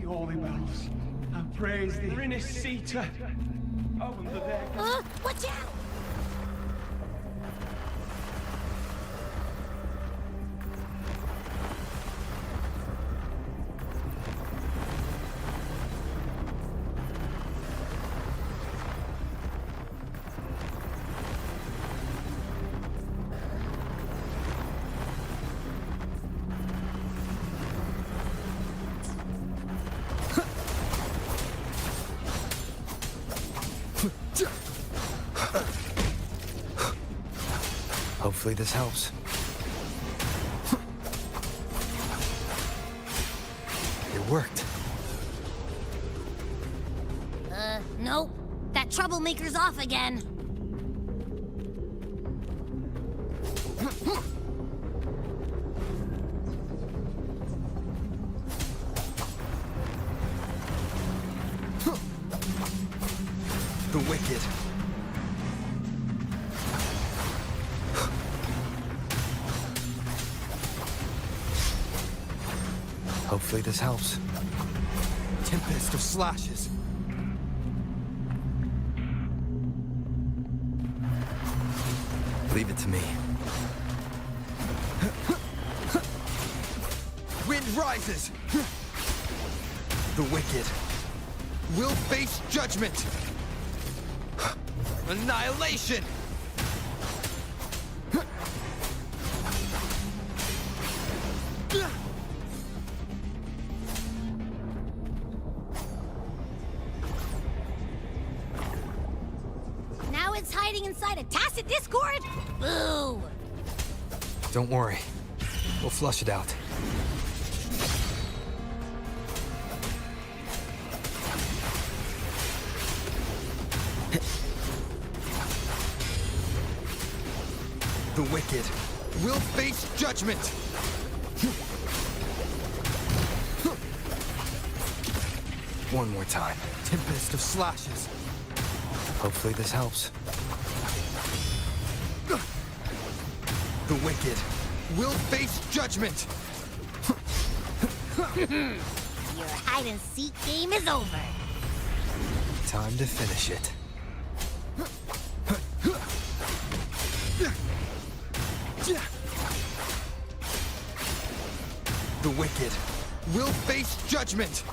Holy bells, and praise the Rinnicita. Open the deck. Watch out! Hopefully this helps. It worked. Nope. That troublemaker's off again. The wicked. Hopefully this helps. Tempest of slashes. Leave it to me. Wind rises! The wicked will face judgment! Annihilation! hiding inside a tacit discord? Boo! Don't worry. We'll flush it out. The wicked will face judgment! One more time. Tempest of slashes. Hopefully this helps. The wicked will face judgment! Your hide-and-seek game is over. Time to finish it. The wicked will face judgment!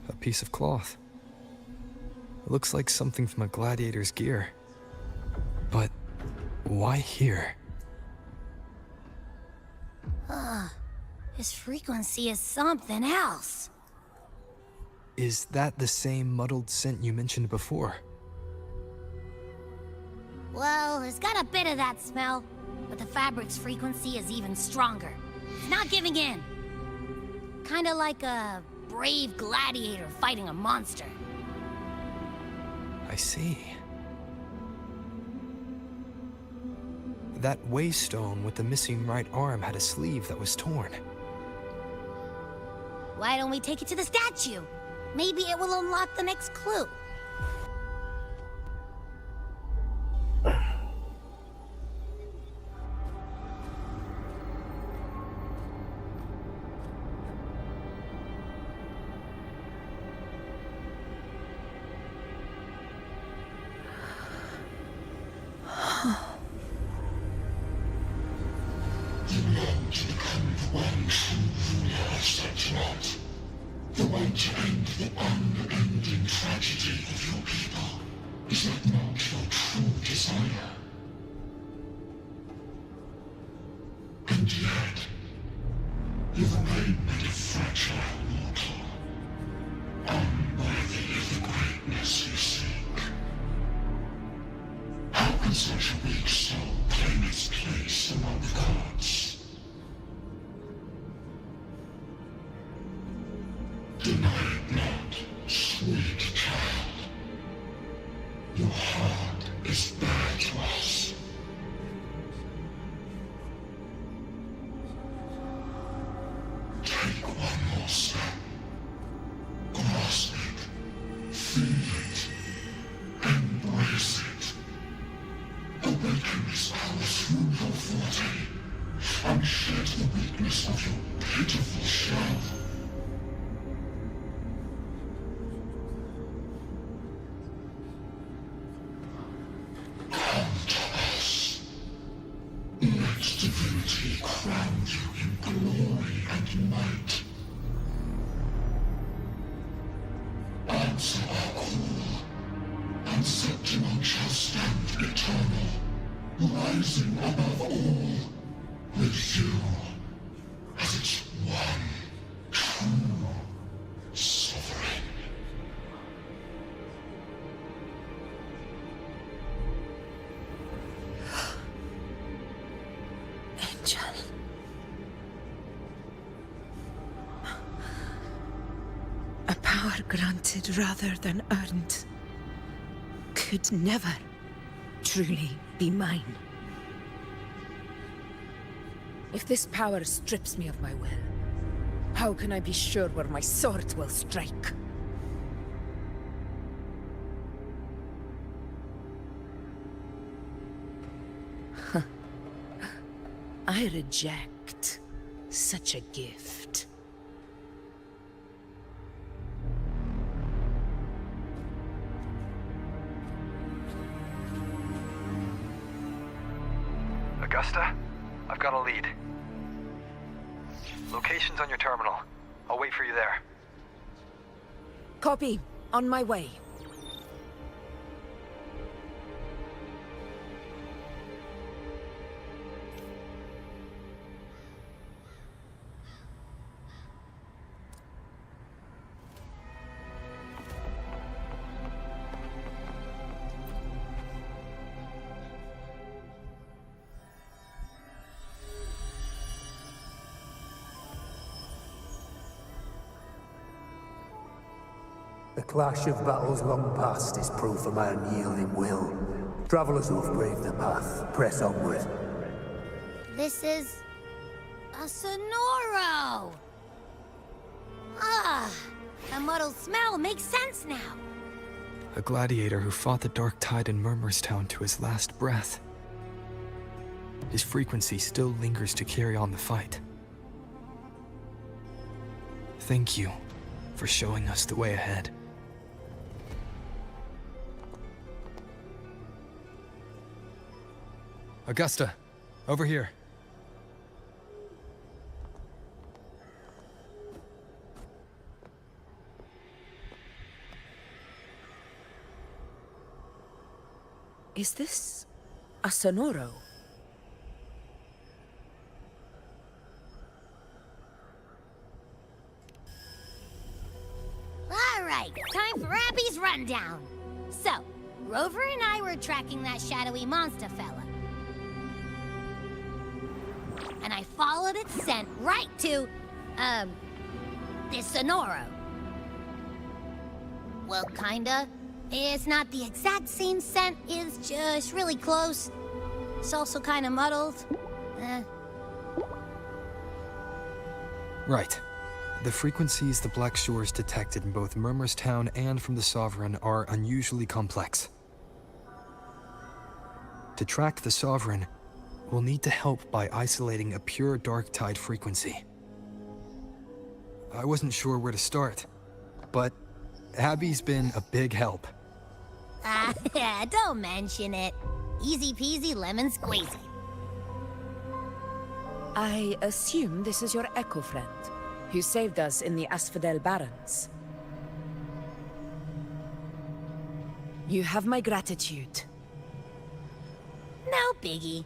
A piece of cloth. It looks like something from a gladiator's gear. But why here? This frequency is something else. Is that the same muddled scent you mentioned before? Well, it's got a bit of that smell, but the fabric's frequency is even stronger. It's not giving in. Kinda like a brave gladiator fighting a monster. I see. That waystone with the missing right arm had a sleeve that was torn. Why don't we take it to the statue? Maybe it will unlock the next clue. The one to end the unending tragedy of your people. Is that not your true desire? And yet, you remain but a fragile mortal, unworthy of the greatness you seek. How can such a weak soul claim its place among the gods? Deny it not, sweet child. Your heart is bare to us. Take one more step. Grasp it. Feel it. Embrace it. Awaken this power through your forte, and shed the weakness of your pitiful shell. Divinity crown you in glory and might. Answer our call, and Septimon shall stand eternal, rising above all, with you as its one true sovereign. A power granted rather than earned could never truly be mine. If this power strips me of my will, how can I be sure where my sword will strike? I reject such a gift. Augusta, I've got a lead. Location's on your terminal. I'll wait for you there. Copy. On my way. The clash of battles long past is proof of my unyielding will. Travelers who have braved the path, press onward. This is... a Sonoro! Ah, the muddled smell makes sense now. A gladiator who fought the Dark Tide in Murmurstown to his last breath. His frequency still lingers to carry on the fight. Thank you for showing us the way ahead. Augusta, over here. Is this a Sonoro? All right, time for Abby's rundown. So, Rover and I were tracking that shadowy monster fella. And I followed its scent right to, this Sonoro. Well, kinda. It's not the exact same scent, it's just really close. It's also kinda muddled. Right. The frequencies the Black Shores detected in both Murmurstown and from the Sovereign are unusually complex. To track the Sovereign, we'll need to help by isolating a pure Dark Tide frequency. I wasn't sure where to start, but Abby's been a big help. Don't mention it. Easy peasy lemon squeezy. I assume this is your Echo friend, who saved us in the Asphodel Barrens. You have my gratitude. No biggie.